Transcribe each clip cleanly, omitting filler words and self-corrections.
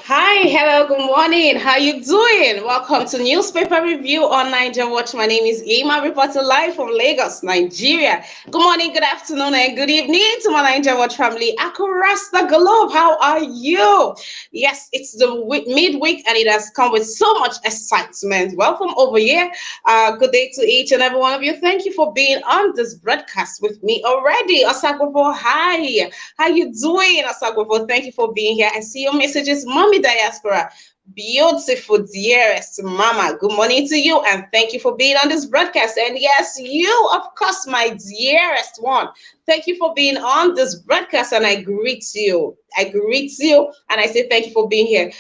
Hi, hello, good morning. How you doing? Welcome to Newspaper Review on Niger Watch. My name is Emma, reporting live from Lagos, Nigeria. Good morning, good afternoon, and good evening to my Niger Watch family across the globe. How are you? Yes, it's the midweek and it has come with so much excitement. Welcome over here. Good day to each and every one of you. Thank you for being on this broadcast with me already. Osagwafo, hi. How you doing, Osagwafo? Thank you for being here. I see your messages, Mommy Diaspora. Beautiful, dearest Mama. Good morning to you, and thank you for being on this broadcast. And yes, you, of course, my dearest one. Thank you for being on this broadcast, and I greet you. I greet you, and I say thank you for being here.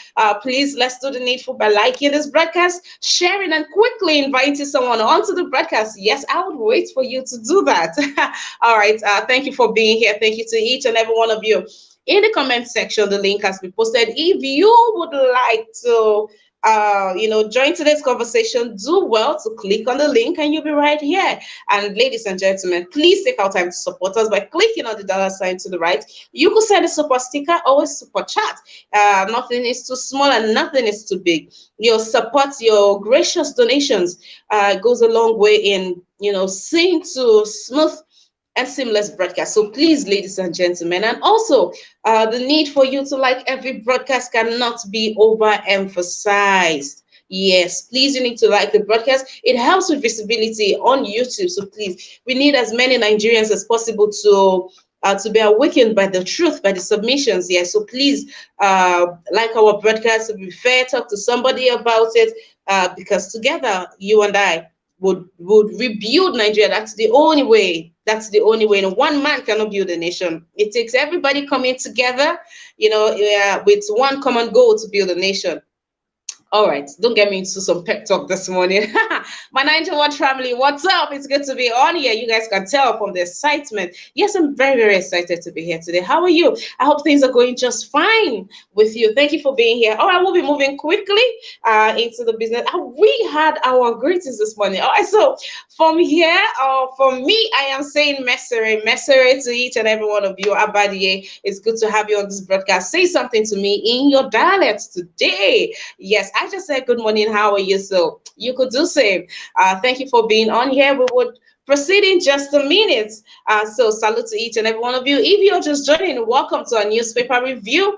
Please, let's do the needful by liking this broadcast, sharing, and quickly inviting someone onto the broadcast. Yes, I would wait for you to do that. All right. Thank you for being here. Thank you to each and every one of you. In the comment section, the link has been posted. If you would like to join today's conversation, do well to click on the link and you'll be right here. And ladies and gentlemen, please take out time to support us by clicking on the dollar sign to the right. You could send a support sticker or a support chat. Nothing is too small and nothing is too big. Your support, your gracious donations goes a long way in, seeing to smooth and seamless broadcast. So please, ladies and gentlemen, and also the need for you to like every broadcast cannot be overemphasized. Yes, please, you need to like the broadcast. It helps with visibility on YouTube. So please, we need as many Nigerians as possible to be awakened by the truth, by the submissions. Yes, so please like our broadcast, to be fair, talk to somebody about it, because together, you and I would rebuild Nigeria. That's the only way. That's the only way. And one man cannot build a nation. It takes everybody coming together, with one common goal to build a nation. All right, don't get me into some pep talk this morning. My 91 family, what's up? It's good to be on here. You guys can tell from the excitement. Yes, I'm very, very excited to be here today. How are you? I hope things are going just fine with you. Thank you for being here. All right, we'll be moving quickly into the business. We had our greetings this morning. All right, so from here, for me, I am saying Mesere to each and every one of you. Abadie, it's good to have you on this broadcast. Say something to me in your dialect today. Yes, I just said good morning. How are you? So you could do same. Thank you for being on here. We would proceed in just a minute. So salute to each and every one of you. If you're just joining, welcome to our newspaper review.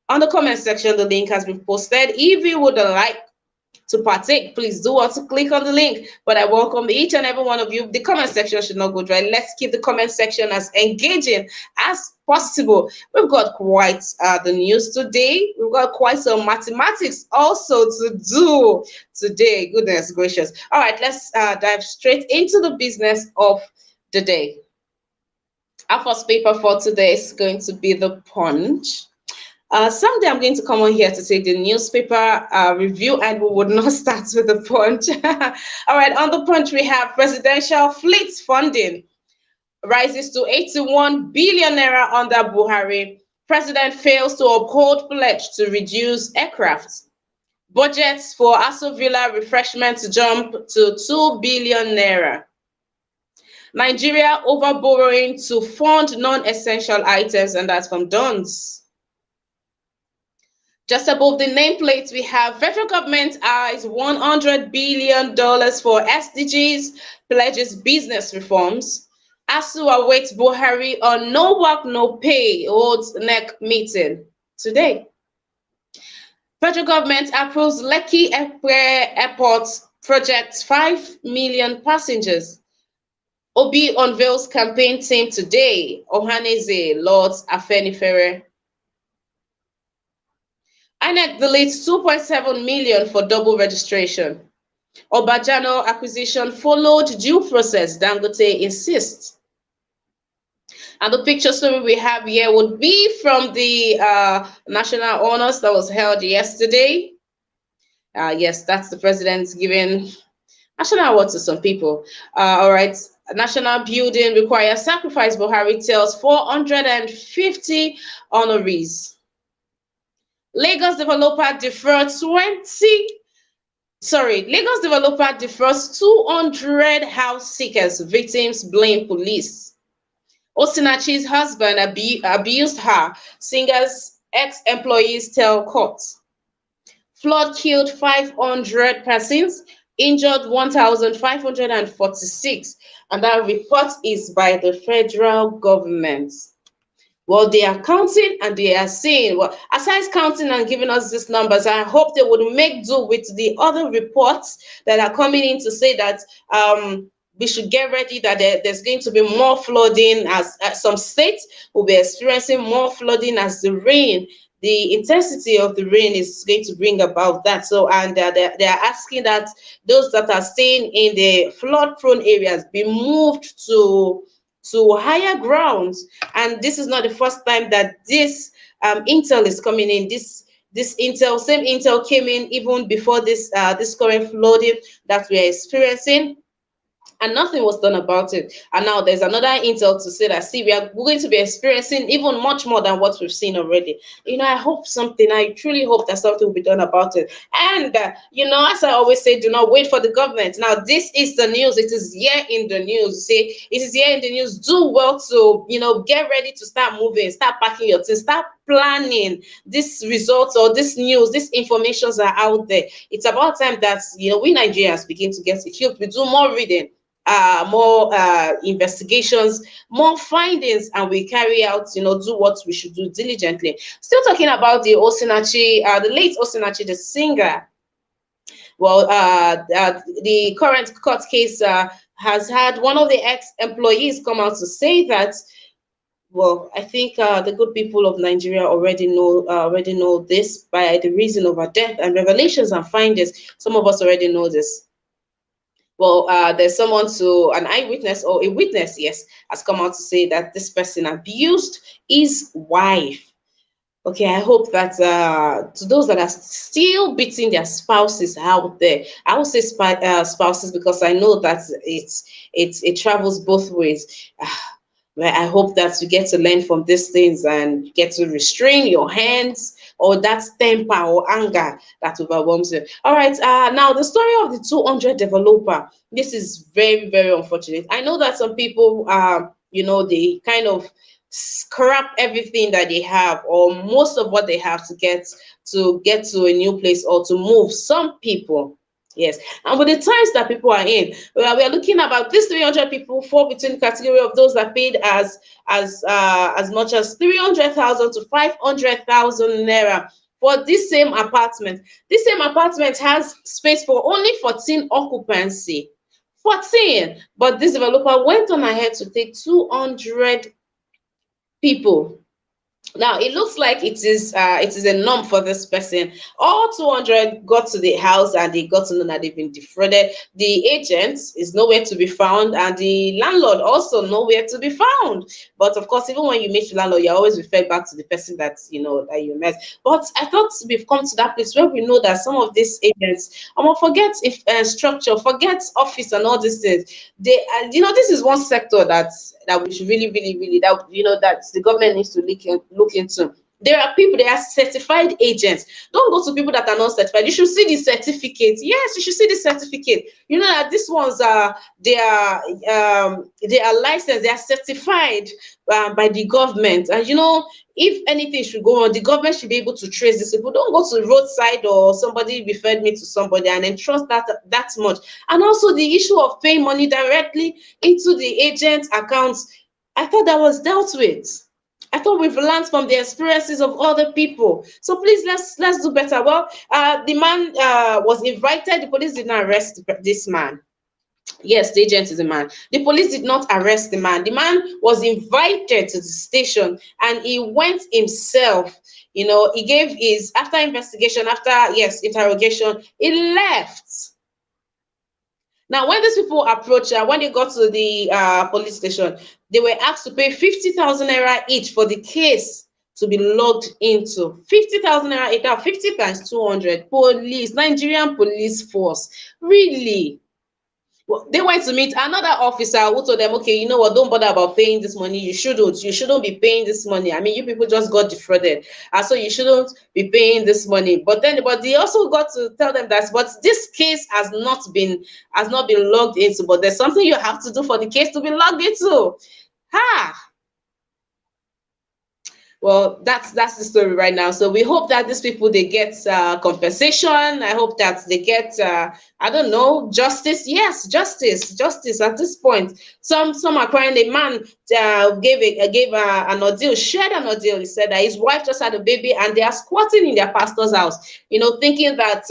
On the comment section, the link has been posted. If you would like to partake, please do also click on the link. But I welcome each and every one of you. The comment section should not go dry. Let's keep the comment section as engaging as possible. We've got quite the news today. We've got quite some mathematics also to do today. Goodness gracious. All right, let's dive straight into the business of the day. Our first paper for today is going to be the Punch. Someday I'm going to come on here to take the newspaper review, and we would not start with the Punch. All right, on the Punch, we have presidential fleet funding rises to 81 billion naira under Buhari. President fails to uphold pledge to reduce aircraft. Budgets for Aso Villa refreshments jump to 2 billion naira. Nigeria overborrowing to fund non-essential items, and that's from Dons. Just above the nameplate, we have federal government eyes $100 billion for SDGs, pledges business reforms. ASU awaits Buhari on no work, no pay, holds NEC meeting today. Federal government approves Lekki Airport project 5 million passengers. Obi unveils campaign team today. Ohaneze Lords Afenifere. INEC deletes 2.7 million for double registration. Obajano acquisition followed due process, Dangote insists. And the picture story we have here would be from the national honors that was held yesterday. Yes, that's the president giving national awards to some people. All right, national building requires sacrifice. Buhari tells 450 honorees. Lagos developer defers 200 house seekers. Victims blame police. Osinachi's husband abused her. Singer's Ex-employees tell court. Flood killed 500 persons, injured 1,546, and that report is by the federal government. Well, they are counting and they are saying, well, aside counting and giving us these numbers, I hope they would make do with the other reports that are coming in to say that we should get ready, that there's going to be more flooding, as some states will be experiencing more flooding as the intensity of the rain is going to bring about that. So, and they are asking that those that are staying in the flood prone areas be moved to higher grounds. And this is not the first time that this intel is coming in. This intel, same intel, came in even before this this current flooding that we are experiencing, and nothing was done about it. And now there's another intel to say that, see, we are going to be experiencing even much more than what we've seen already. I hope something, I truly hope that something will be done about it. And as I always say, do not wait for the government. Now, this is the news. It is here in the news. See, it is here in the news. Do well to get ready to start moving, start packing your things, start planning. These results or this news, these informations are out there. It's about time that we Nigerians begin to get equipped. We do more reading, more investigations, more findings, and we carry out, do what we should do diligently. Still talking about the Osinachi, the late Osinachi, the singer. Well, the current court case has had one of the ex-employees come out to say that, well, I think the good people of Nigeria already know this by the reason of her death, and revelations and findings. Some of us already know this. Well, there's an eyewitness or a witness, yes, has come out to say that this person abused his wife. Okay, I hope that to those that are still beating their spouses out there, I will say spouses, because I know that it travels both ways. I hope that you get to learn from these things and get to restrain your hands or that temper or anger that overwhelms you. All right, now the story of the 200 developer. This is very, very unfortunate. I know that some people, they kind of scrap everything that they have or most of what they have to get to a new place or to move. Some people. Yes, and with the times that people are in, we are looking about these 300 people fall between the category of those that paid as much as 300,000 to 500,000 naira for this same apartment. This same apartment has space for only 14 occupancy. 14, but this developer went on ahead to take 200 people. Now it looks like it is a norm for this person. All 200 got to the house and they got to know that they've been defrauded. The agent is nowhere to be found, and the landlord also nowhere to be found. But of course, even when you meet the landlord, you're always referred back to the person that that you met. But I thought we've come to that place where we know that some of these agents, forget if structure, forget office and all these things. They this is one sector that we should really, really, really, that that the government needs to look into. There are people, they are certified agents. Don't go to people that are not certified. You should see the certificate. Yes, you should see the certificate. You know that these ones they are licensed, they are certified by the government. And if anything should go on, the government should be able to trace this people. Don't go to the roadside or somebody referred me to somebody and then trust that much. And also the issue of paying money directly into the agent's accounts, I thought that was dealt with. I thought we've learned from the experiences of other people. So please, let's do better. Well, the man was invited. The police did not arrest this man. Yes, the agent is a man. The police did not arrest the man. The man was invited to the station and he went himself. He gave his, after investigation, after, yes, interrogation, he left. Now, when these people approached, when they got to the police station, they were asked to pay 50,000 naira each for the case to be logged into. 50,000 naira each, 50 times 200. Police, Nigerian police force. Really? Well, they went to meet another officer who told them, okay, you know what, don't bother about paying this money. You shouldn't be paying this money. I mean, you people just got defrauded, so you shouldn't be paying this money. But they also got to tell them that, but this case has not been logged into, but there's something you have to do for the case to be logged into. Well, that's the story right now. So we hope that these people they get compensation. I hope that they get I don't know, justice. Yes, justice. At this point, some are crying. A man gave an ordeal, shared an ordeal. He said that his wife just had a baby and they are squatting in their pastor's house. Thinking that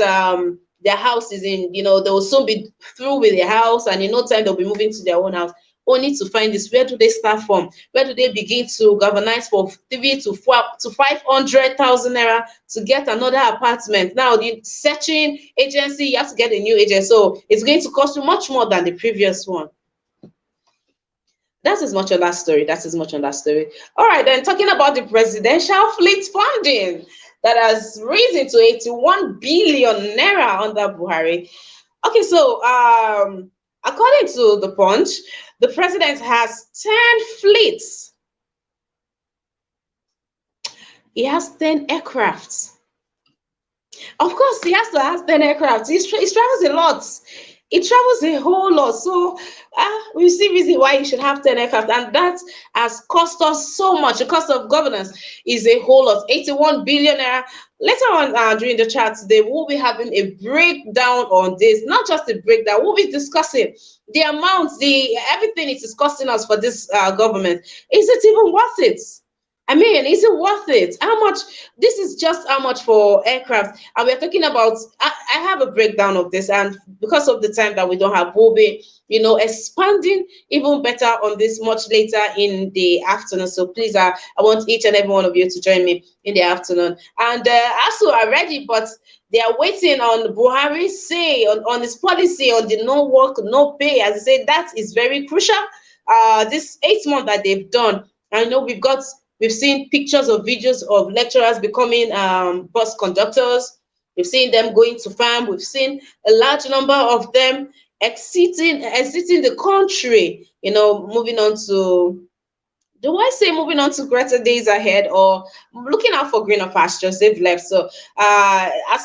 their house is in. They will soon be through with their house, and in no time they'll be moving to their own house. Only to find this, where do they start from? Where do they begin to galvanize for 3 to 500,000 naira to get another apartment? Now the searching agency, you have to get a new agent, so it's going to cost you much more than the previous one. That's as much on that story. All right, then, talking about the presidential fleet funding that has risen to 81 billion naira under Buhari. Okay, so according to the Punch, the president has 10 fleets. He has 10 aircrafts. Of course, he has to have 10 aircrafts. He travels a lot. It travels a whole lot. So we see reason why you should have 10 aircraft. And that has cost us so much. The cost of governance is a whole lot. 81 billion naira. Later on during the chat today, we'll be having a breakdown on this. Not just a breakdown, we'll be discussing the amounts, everything it is costing us for this government. Is it even worth it? I mean, is it worth it? How much? This is just how much for aircraft. And we're talking about, I have a breakdown of this, and because of the time that we don't have, we'll be, expanding even better on this much later in the afternoon. So please, I want each and every one of you to join me in the afternoon. And ASU are ready, but they are waiting on Buhari's say on his policy on the no work, no pay. As I say, that is very crucial. This 8 months that they've done, I know we've seen pictures or videos of lecturers becoming bus conductors. We've seen them going to farm. We've seen a large number of them exiting the country, moving on to, do I say moving on to greater days ahead, or looking out for greener pastures? They've left. So as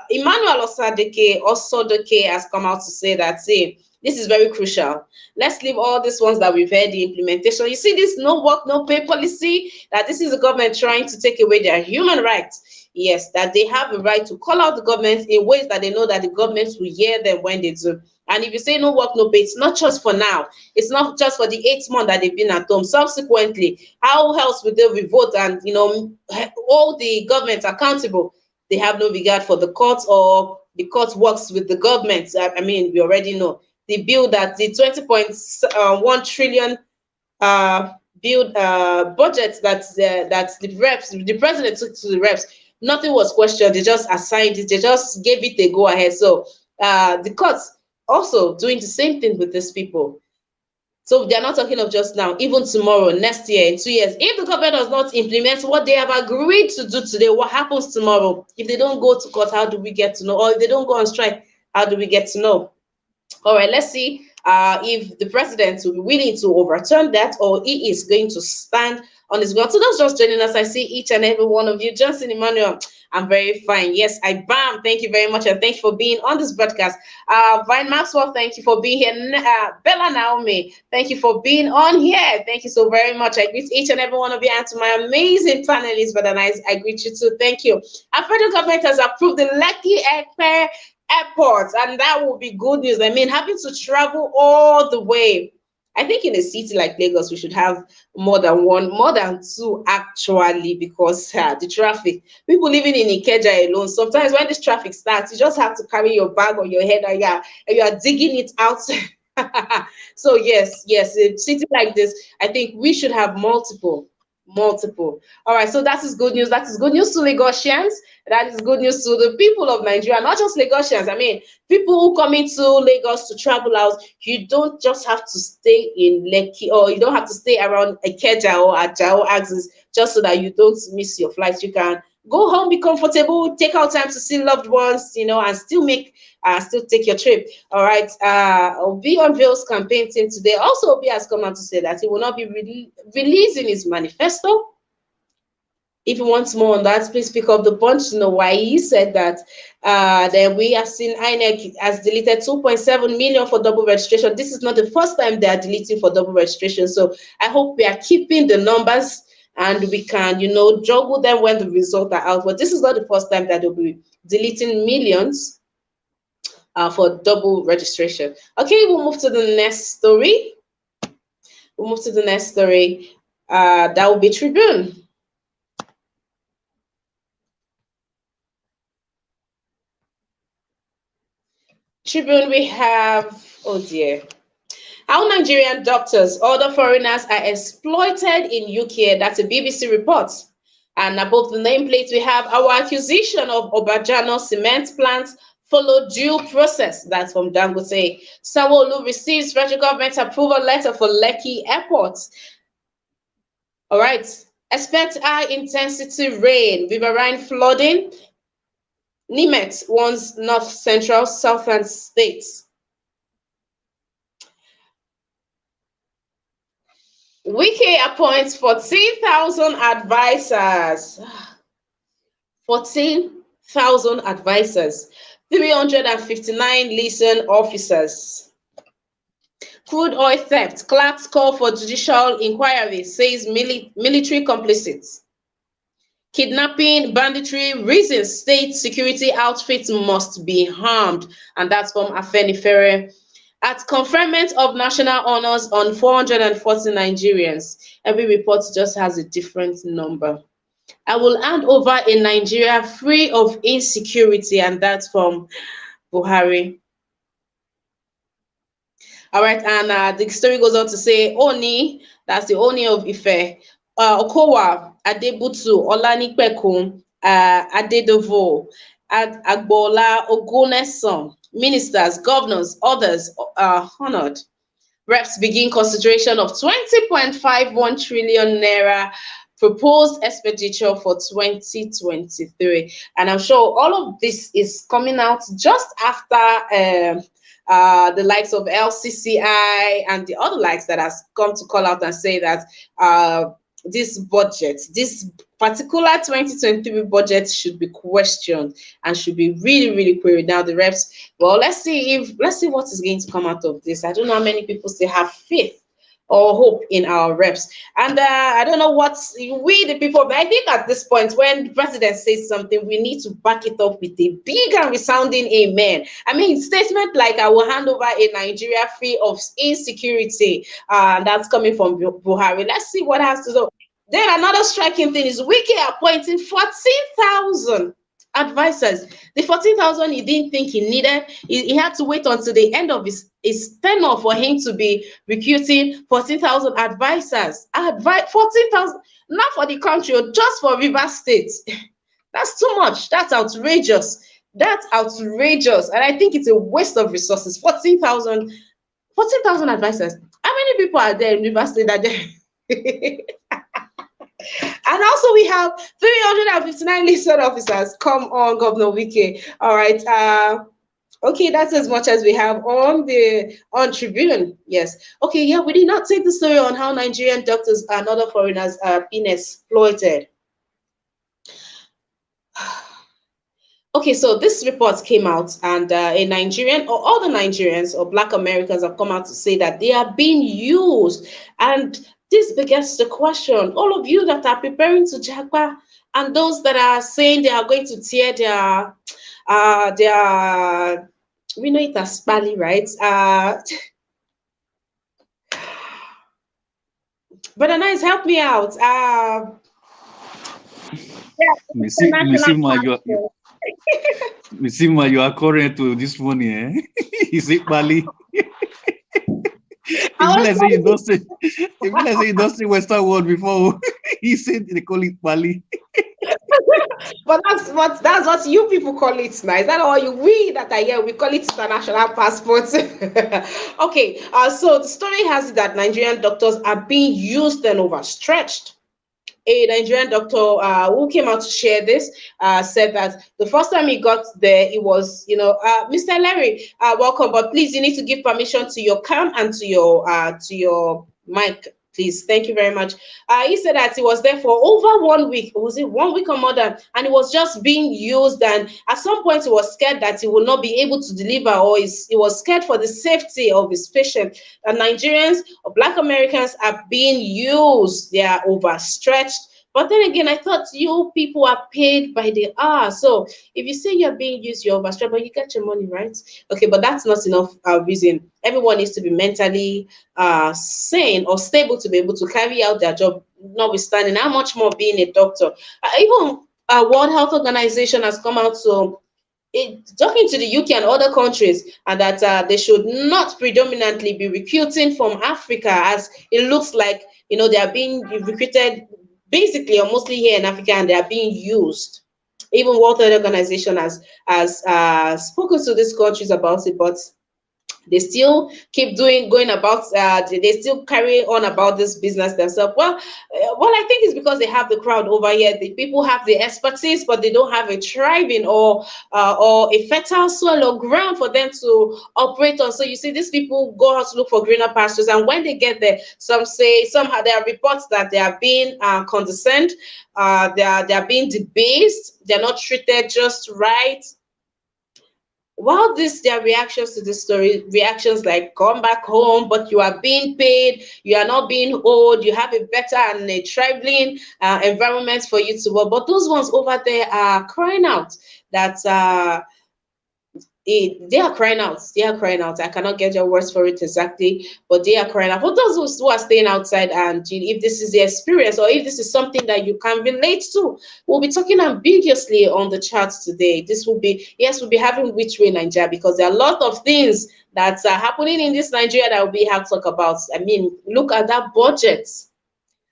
Emmanuel Osodeke has come out to say that, see, this is very crucial. Let's leave all these ones that we've heard, the implementation. You see this no work, no pay policy, that this is the government trying to take away their human rights. Yes, that they have a right to call out the government in ways that they know that the government will hear them when they do. And if you say no work, no pay, it's not just for now. It's not just for the 8 months that they've been at home. Subsequently, how else will they revote and, hold the government accountable? They have no regard for the court, or the court works with the government. I mean, we already know. The bill that the 20.1 trillion bill budget that the president took to the reps, nothing was questioned. They just assigned it. They just gave it a go ahead. So the courts also doing the same thing with these people. So they're not talking of just now, even tomorrow, next year, in 2 years. If the government does not implement what they have agreed to do today, what happens tomorrow? If they don't go to court, how do we get to know? Or if they don't go on strike, how do we get to know? All right, let's see if the president will be willing to overturn that, or he is going to stand on his ground. So those just joining us, I see each and every one of you. Johnson Emmanuel, I'm very fine. Yes, I bam. Thank you very much, and thank you for being on this broadcast. Vine Maxwell, thank you for being here. Bella Naomi, thank you for being on here. Thank you so very much. I greet each and every one of you, and to my amazing panelists, but I greet you too. Thank you. Our federal government has approved the Lekki Airport, and that will be good news. I mean, having to travel all the way. I think in a city like Lagos, we should have more than two actually, because the traffic. People living in Ikeja alone, sometimes when this traffic starts, you just have to carry your bag on your head, and you are digging it out. So yes, a city like this, I think we should have multiple. All right, so that is good news. That is good news to Lagosians. That is good news to the people of Nigeria, not just Lagosians. I mean, people who come into Lagos to travel out, you don't just have to stay in Lekki, or you don't have to stay around Ikeja or Ajao axis just so that you don't miss your flights. You can go home, be comfortable, take out time to see loved ones, and still take your trip. All right. Obi unveils campaign team today. Also, Obi has come out to say that he will not be releasing his manifesto. If you want more on that, please pick up the Punch to know why he said that. Then we have seen INEC has deleted 2.7 million for double registration. This is not the first time they are deleting for double registration. So I hope we are keeping the numbers and we can, juggle them when the results are out. But this is not the first time that they'll be deleting millions for double registration. Okay, we'll move to the next story. That will be Tribune. Tribune, we have, oh dear. How Nigerian doctors, other foreigners are exploited in UK. That's a BBC report. And above the nameplate, we have our acquisition of Obajano cement plant follow due process. That's from Dangote. Sanwo-Olu receives federal government approval letter for Lekki Airport. All right. Expect high intensity rain, riverine flooding. NIMET warns North Central Southern states. Wike appoints 14,000 advisors. 14,000 advisors. 359 liaison officers. Crude oil theft. Clerks call for judicial inquiry, says military complicit. Kidnapping, banditry, reasons state security outfits must be harmed. And that's from Afenifere. At conferment of national honors on 440 Nigerians, every report just has a different number. I will hand over a Nigeria free of insecurity, and that's from Buhari. All right, and the story goes on to say, Oni, that's the Oni of Ife, Okowa, Adebutu, Olanipekun, Adedovo, Agbola, Oguneson, ministers, governors, others are honored. Reps begin consideration of 20.51 trillion naira proposed expenditure for 2023. And I'm sure all of this is coming out just after the likes of LCCI and the other likes that has come to call out and say that this budget, this particular 2023 budget should be questioned and should be really, really queried. Now the reps, well, let's see what is going to come out of this. I don't know how many people still have faith or hope in our reps. And I don't know what we, the people, but I think at this point, when the president says something, we need to back it up with a big and resounding amen. I mean, statement like, I will hand over a Nigeria free of insecurity, that's coming from Buhari. Let's see what has to do. Then another striking thing is Wike appointing 14,000 advisors. The 14,000 he didn't think he needed. He had to wait until the end of his tenure for him to be recruiting 14,000 advisors. 14,000, not for the country, just for Rivers State. That's too much. That's outrageous. That's outrageous. And I think it's a waste of resources. 14,000 advisors. How many people are there in Rivers State that they And also we have 359 listed officers. Come on, Governor Wike. All right. Okay, that's as much as we have on Tribune. Yes. Okay, yeah, we did not take the story on how Nigerian doctors and other foreigners are being exploited. Okay, so this report came out, and a Nigerian or all the Nigerians or Black Americans have come out to say that they are being used. And this begets the question, all of you that are preparing to Jagba and those that are saying they are going to tear their we know it as Spali, right? Brother Nice, help me out. Misima, you are current to this money, eh? Is it Bali? If you say Western world before, he said they call it Bali. But that's what you people call it now. Is that all we that are here? We call it international passports. Okay, so the story has it that Nigerian doctors are being used and overstretched. A Nigerian doctor who came out to share this said that the first time he got there, it was, Mr. Larry, welcome, but please, you need to give permission to your cam and to your mic, please. Thank you very much. He said that he was there for over 1 week. Was it 1 week or more than? And it was just being used. And at some point, he was scared that he would not be able to deliver, or he was scared for the safety of his patient. And Nigerians or Black Americans are being used. They are overstretched. But then again, I thought you people are paid by the hour. So if you say you're being used, you're overstretched, but you get your money, right? Okay, but that's not enough reason. Everyone needs to be mentally sane or stable to be able to carry out their job, notwithstanding how much more being a doctor. Even World Health Organization has come out to talking to the UK and other countries, and that they should not predominantly be recruiting from Africa, as it looks like they are being recruited basically or mostly here in Africa, and they are being used. Even World Health Organization has spoken to these countries about it, but they still keep going about they still carry on about this business themselves. Well, I think it's because they have the crowd over here. The people have the expertise, but they don't have a thriving or a fertile soil or ground for them to operate on. So you see, these people go out to look for greener pastures, and when they get there, somehow there are reports that they are being condescended, they are being debased, they're not treated just right. While this their reactions to this story, reactions like come back home, but you are being paid, you are not being owed, you have a better and a thriving environment for you to work. But those ones over there are crying out that they are crying out. They are crying out. I cannot get your words for it exactly, but they are crying out. For those who are staying outside, and if this is the experience or if this is something that you can relate to, we'll be talking ambiguously on the chat today. This will be, yes, we'll be having Which Way Nigeria, because there are a lot of things that are happening in this Nigeria that we have to talk about. I mean, look at that budget.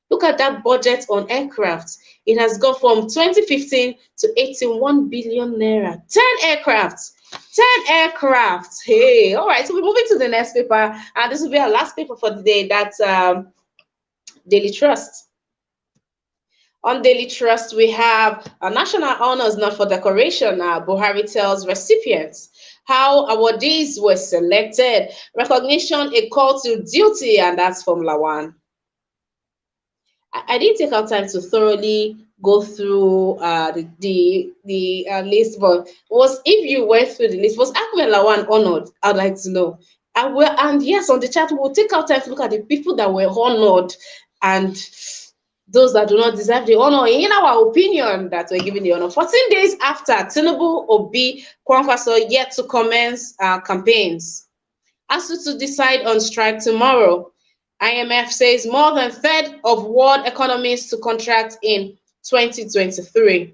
Look at that budget on aircraft. It has gone from 2015 to 81 billion naira. 10 aircrafts. 10 aircraft. Hey, all right. So we're moving to the next paper, and this will be our last paper for the day. That's Daily Trust. On Daily Trust, we have national honors not for decoration. Buhari tells recipients how awardees were selected. Recognition, a call to duty, and that's from Lawan. I didn't take out time to thoroughly go through the list, but if you went through the list, was Ahmed Lawan honored? I'd like to know. And yes, on the chat, we'll take out time to look at the people that were honored and those that do not deserve the honor, in our opinion, that were given the honor. 14 days after Tinubu, Obi, Kwankwaso yet to commence campaigns. ASU to decide on strike tomorrow. IMF says more than a third of world economies to contract in 2023.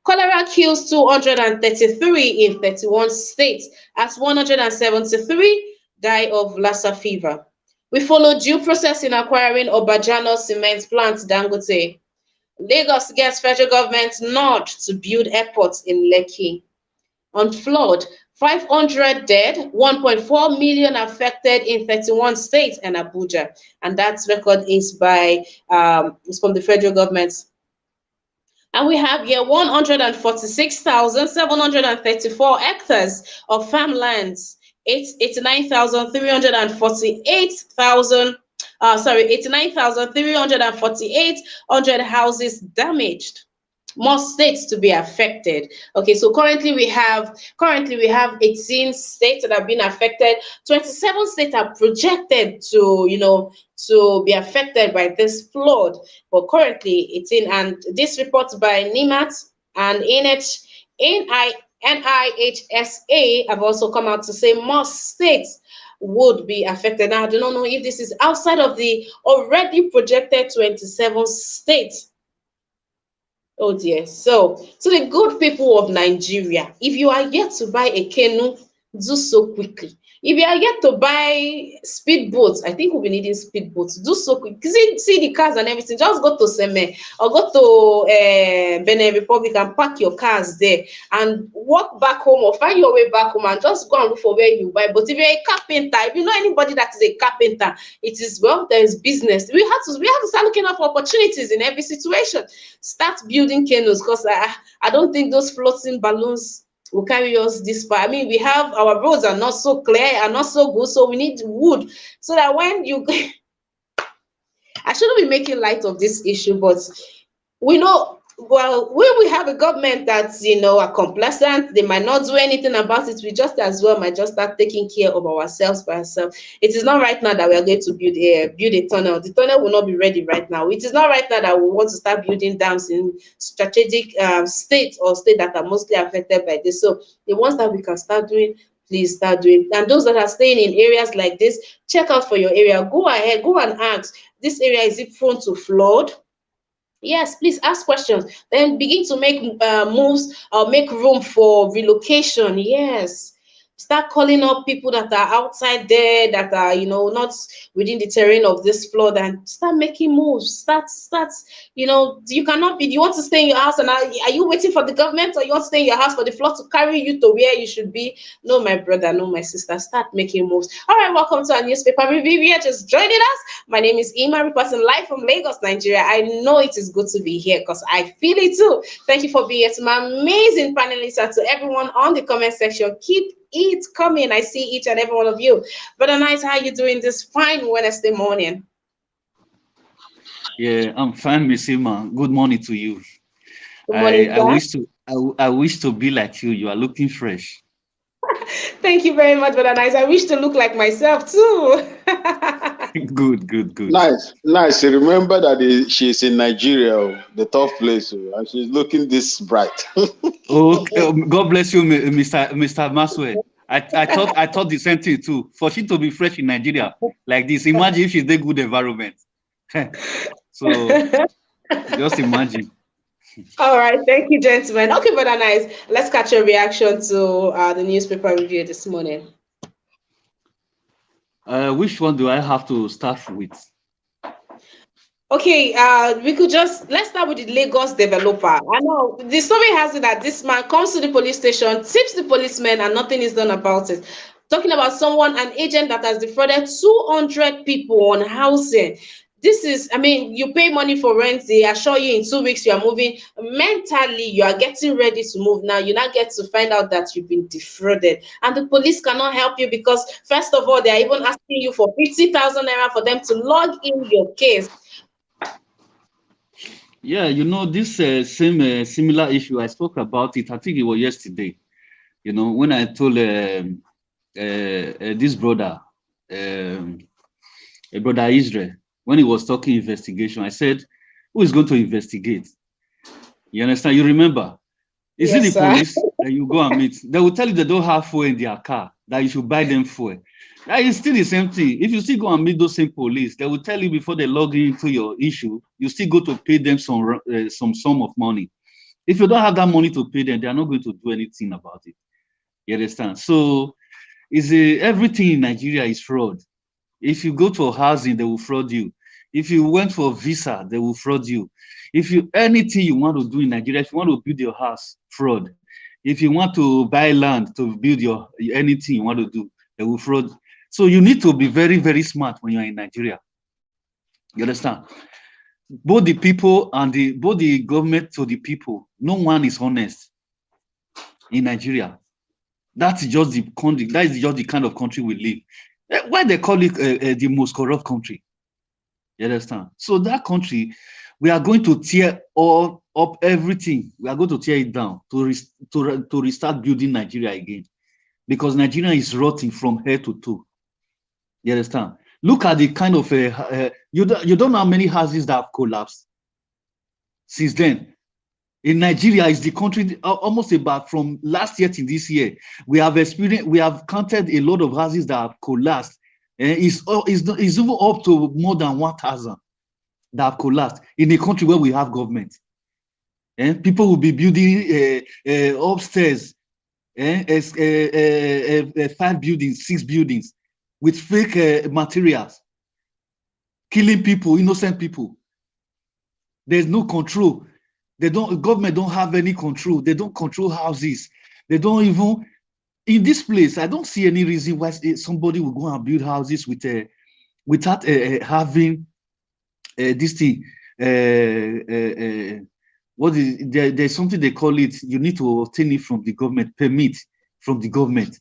Cholera kills 233 in 31 states as 173 die of Lassa fever. We follow due process in acquiring Obajano cement plant Dangote. Lagos gets federal government nod to build airports in Lekki. On flood, 500 dead, 1.4 million affected in 31 states and Abuja. And that record is is from the federal government. And we have here 146,734 hectares of farmlands, 89,348 houses damaged. More states to be affected. Okay, so currently we have 18 states that have been affected. 27 states are projected to be affected by this flood, but currently 18. And this report by NIMAT and NIHSA have also come out to say more states would be affected. Now, I do not know if this is outside of the already projected 27 states. Oh dear. So the good people of Nigeria, if you are yet to buy a canoe, do so quickly. If you are yet to buy speedboats, I think we'll be needing speedboats. Do so quick. See the cars and everything. Just go to Seme or go to Benin Republic and park your cars there and walk back home or find your way back home and just go and look for where you buy. But if you're a carpenter, if you know anybody that is a carpenter, it is, well, there is business. We have to start looking out for opportunities in every situation. Start building canoes, because I don't think those floating balloons will carry us this far. I mean, we have, our roads are not so clear and not so good, so we need wood so that when you I shouldn't be making light of this issue, but we know Well, when we have a government that's, are complacent, they might not do anything about it. We just as well might just start taking care of ourselves by ourselves. It is not right now that we are going to build a tunnel. The tunnel will not be ready right now. It is not right now that we want to start building dams in strategic states or states that are mostly affected by this. So the ones that we can start doing, please start doing. And those that are staying in areas like this, check out for your area. Go ahead, go and ask. This area, is it prone to flood? Yes, please ask questions. Then begin to make moves or make room for relocation. Yes. Start calling up people that are outside there that are, not within the terrain of this flood, and start making moves. Start, you cannot be, you want to stay in your house, and are you waiting for the government, or you want to stay in your house for the flood to carry you to where you should be? No, my brother, no, my sister, start making moves. All right, welcome to our newspaper review. We are just joining us. My name is Ima, reporting live from Lagos, Nigeria. I know it is good to be here because I feel it too. Thank you for being here, to my amazing panelists and to everyone on the comment section. Keep it coming. I see each and every one of you. Brother Nice, how you doing this fine Wednesday morning? Yeah, I'm fine, Miss Ima. Good morning to you. Good morning, I sir. wish to I wish to be like you. You are looking fresh. Thank you very much, Brother Nice. I wish to look like myself too. Good, good, good. Nice, nice. Remember that she's in Nigeria, the tough place, and she's looking this bright. Okay, God bless you, Mr. Maswell. I thought the same thing too. For she to be fresh in Nigeria like this, imagine if she's in a good environment. So just imagine. All right, thank you, gentlemen. Okay, Brother Nice, let's catch your reaction to the newspaper review this morning. Which one do I have to start with? Okay, we could just let's start with the Lagos developer. I know the story has it that this man comes to the police station, tips the policeman, and nothing is done about it. Talking about someone, an agent that has defrauded 200 people on housing. This is, I mean, you pay money for rent, they assure you in 2 weeks you are moving. Mentally, you are getting ready to move. Now, you now get to find out that you've been defrauded. And the police cannot help you because, first of all, they are even asking you for 50,000 naira for them to log in your case. Yeah, this similar issue. I spoke about it. I think it was yesterday. When I told this brother, a brother Israel, when he was talking investigation, I said, "Who is going to investigate?" You understand? You remember? Is it Yes, the sir. police that you go and meet? They will tell you they don't have fuel in their car, that you should buy them fuel. That is still the same thing. If you still go and meet those same police, they will tell you before they log into your issue, you still go to pay them some sum of money. If you don't have that money to pay them, they are not going to do anything about it. You understand? So everything in Nigeria is fraud. If you go to housing, they will fraud you. If you went for a visa, they will fraud you. If you anything you want to do in Nigeria, if you want to build your house, fraud. If you want to buy land to build your anything you want to do, they will fraud. So you need to be very, very smart when you're in Nigeria. You understand? Both the people and both the government to the people, no one is honest in Nigeria. That's just the country. That is just the kind of country we live. Why they call it the most corrupt country? You understand? So that country, we are going to tear all up everything. We are going to tear it down to restart building Nigeria again, because Nigeria is rotting from head to toe. You understand? Look at the kind of you don't know how many houses that have collapsed since then. In Nigeria, is the country almost about from last year to this year. We have counted a lot of houses that have collapsed. It's even up to more than 1,000 that have collapsed in a country where we have government. And people will be building upstairs, 5 buildings, 6 buildings with fake materials, killing people, innocent people. There's no control. Government don't have any control. They don't control houses. They don't even, in this place, I don't see any reason why somebody will go and build houses without having this thing. There's something they call it. You need to obtain it from the government, permit from the government,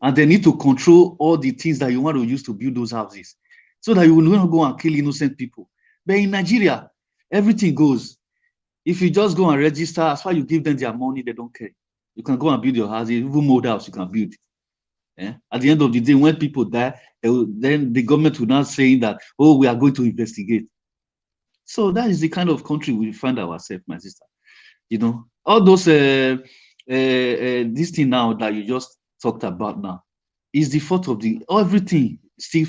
and they need to control all the things that you want to use to build those houses, so that you will not go and kill innocent people. But in Nigeria, everything goes. If you just go and register, as far as you give them their money, they don't care. You can go and build your house, even more house you can build. At the end of the day, when people die, then the government will not saying that, oh, we are going to investigate. So that is the kind of country we find ourselves, my sister. You know, all those this thing now that you just talked about now is the fault of everything still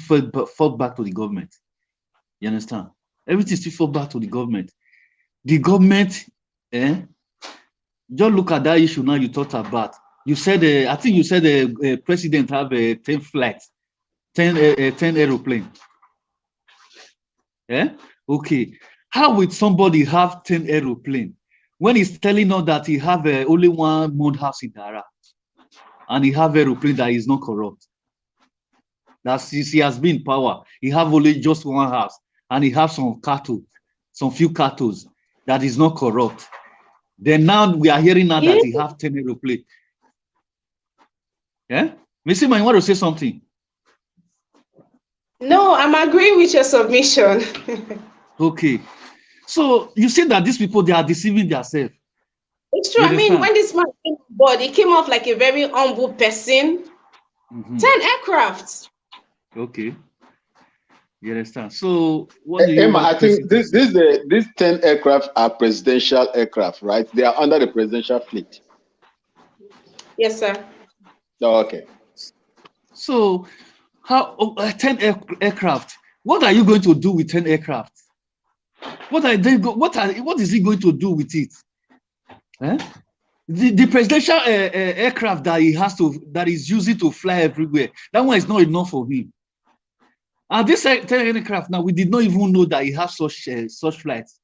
fall back to the government. You understand? Everything still fall back to the government. The government, just look at that issue now you talked about. You said, I think you said the president have 10 flights, 10 aeroplane. Okay. How would somebody have 10 aeroplane when he's telling us that he have only one mud house in Dara, and he have aeroplane that is not corrupt? That since he has been in power, he have only just one house, and he have some cattle, some few cattle that is not corrupt. Then now we are hearing now that he have 10 aeroplane. Missy, you want to say something? No, I'm agreeing with your submission. Okay. So you see that these people, they are deceiving themselves. It's true. I mean, when this man came on board, he came off like a very humble person. 10 aircrafts. Okay. You understand? So what do you Emma, I think these 10 aircraft are presidential aircraft, right? They are under the presidential fleet. Yes, sir. Oh, okay. So how 10 aircraft? What are you going to do with 10 aircraft? What is he going to do with it? The presidential aircraft that he has that is using to fly everywhere, that one is not enough for him. And this 10 aircraft now, we did not even know that he has such flights,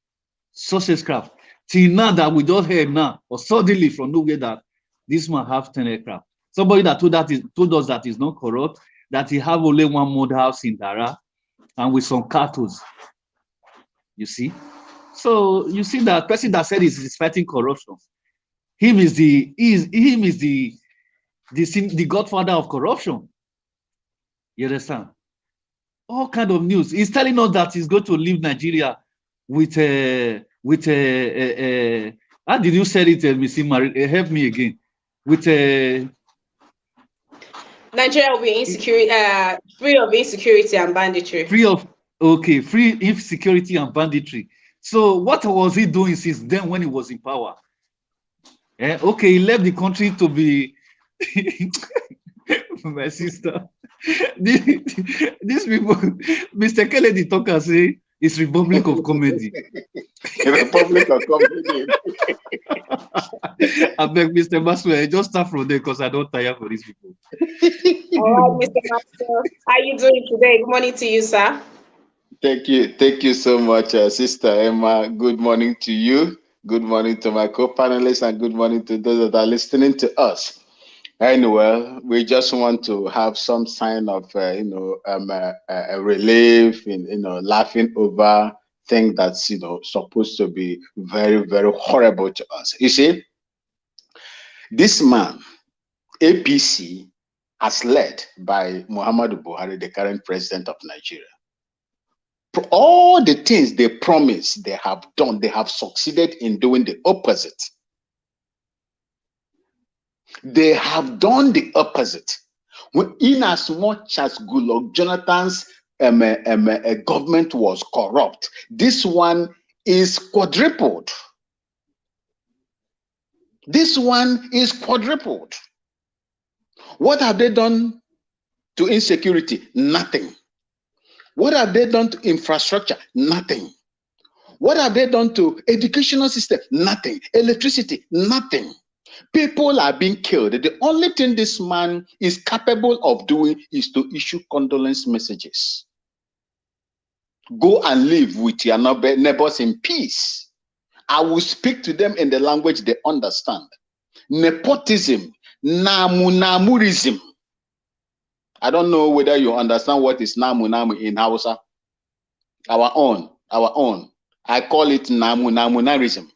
such aircraft. Till now that we just heard now, or suddenly from nowhere that this man have 10 aircraft. Somebody that told us that is not corrupt, that he have only one mud house in Dara, and with some cattle. You see? So you see that person that said he's fighting corruption. Him is the godfather of corruption. You understand? All kind of news. He's telling us that he's going to leave Nigeria with how did you say it, Missy Marie? Help me again. With Nigeria will be free of insecurity and banditry. Free insecurity and banditry. So what was he doing since then when he was in power? Okay, he left the country to be my sister. These people, Mr. Kennedy Talker say it's Republic of Comedy. Republic of Comedy. I beg Mr. Maxwell, just start from there because I don't tire for these people. All right, Mr. Maxwell, how are you doing today? Good morning to you, sir. Thank you so much, Sister Emma. Good morning to you. Good morning to my co-panelists, and good morning to those that are listening to us. Anyway, we just want to have some sign of, a relief in, laughing over things that's, supposed to be very, very horrible to us. You see, this man, APC, as led by Muhammadu Buhari, the current president of Nigeria, all the things they promised, they have done. They have succeeded in doing the opposite. They have done the opposite. In as much as Goodluck Jonathan's government was corrupt, this one is quadrupled. This one is quadrupled. What have they done to insecurity? Nothing. What have they done to infrastructure? Nothing. What have they done to educational system? Nothing. Electricity? Nothing. People are being killed. The only thing this man is capable of doing is to issue condolence messages. Go and live with your neighbors in peace. I will speak to them in the language they understand. Nepotism, namunamurism. I don't know whether you understand what is namu in Hausa. Our own. I call it namunarism.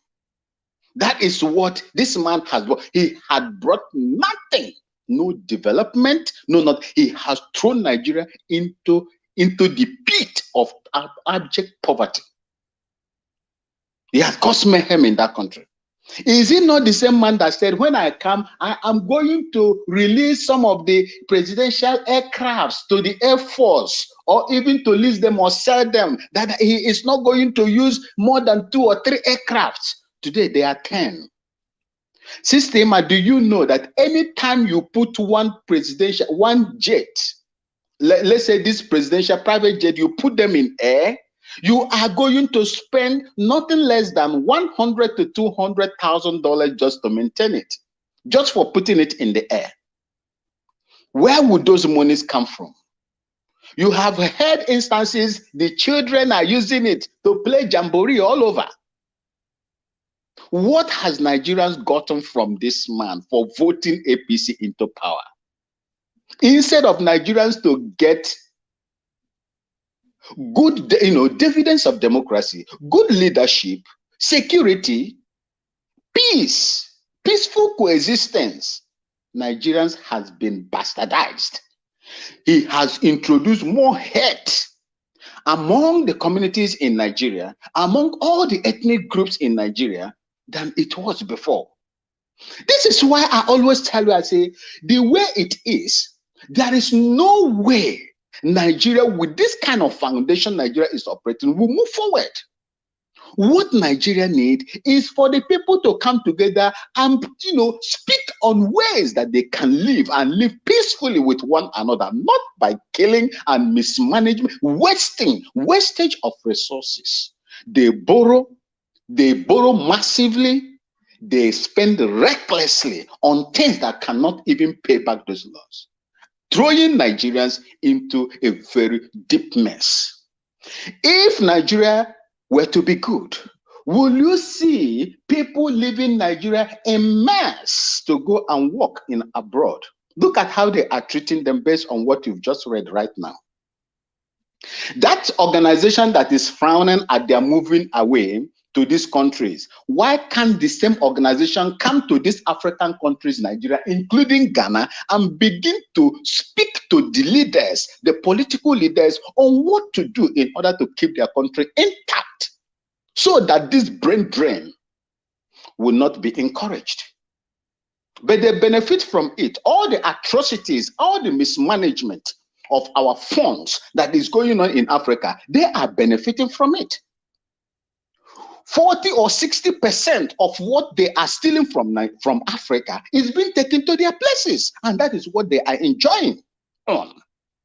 That is what this man has brought. He had brought nothing, no development, not. He has thrown Nigeria into the pit of abject poverty. He has caused mayhem in that country. Is he not the same man that said, when I come, I am going to release some of the presidential aircrafts to the Air Force, or even to lease them or sell them, that he is not going to use more than 2 or 3 aircrafts? Today, they are 10. Sister Emma, do you know that anytime you put one jet, let's say this presidential private jet, you put them in air, you are going to spend nothing less than $100,000 to $200,000 just to maintain it, just for putting it in the air. Where would those monies come from? You have heard instances the children are using it to play jamboree all over. What has Nigerians gotten from this man for voting APC into power? Instead of Nigerians to get good, dividends of democracy, good leadership, security, peace, peaceful coexistence, Nigerians has been bastardized. He has introduced more hate among the communities in Nigeria, among all the ethnic groups in Nigeria, than it was before. This is why I always tell you, I say, the way it is, there is no way Nigeria, with this kind of foundation Nigeria is operating, will move forward. What Nigeria needs is for the people to come together and, speak on ways that they can live and live peacefully with one another, not by killing and mismanagement, wastage of resources. They borrow massively, they spend recklessly on things that cannot even pay back those loans, throwing Nigerians into a very deep mess. If Nigeria were to be good, will you see people leaving Nigeria en masse to go and work in abroad? Look at how they are treating them based on what you've just read right now. That organization that is frowning at their moving away to these countries, why can't the same organization come to these African countries, Nigeria, including Ghana, and begin to speak to the leaders, the political leaders, on what to do in order to keep their country intact, so that this brain drain will not be encouraged? But they benefit from it. All the atrocities, all the mismanagement of our funds that is going on in Africa, they are benefiting from it. 40 or 60% of what they are stealing from Africa is being taken to their places, and that is what they are enjoying on,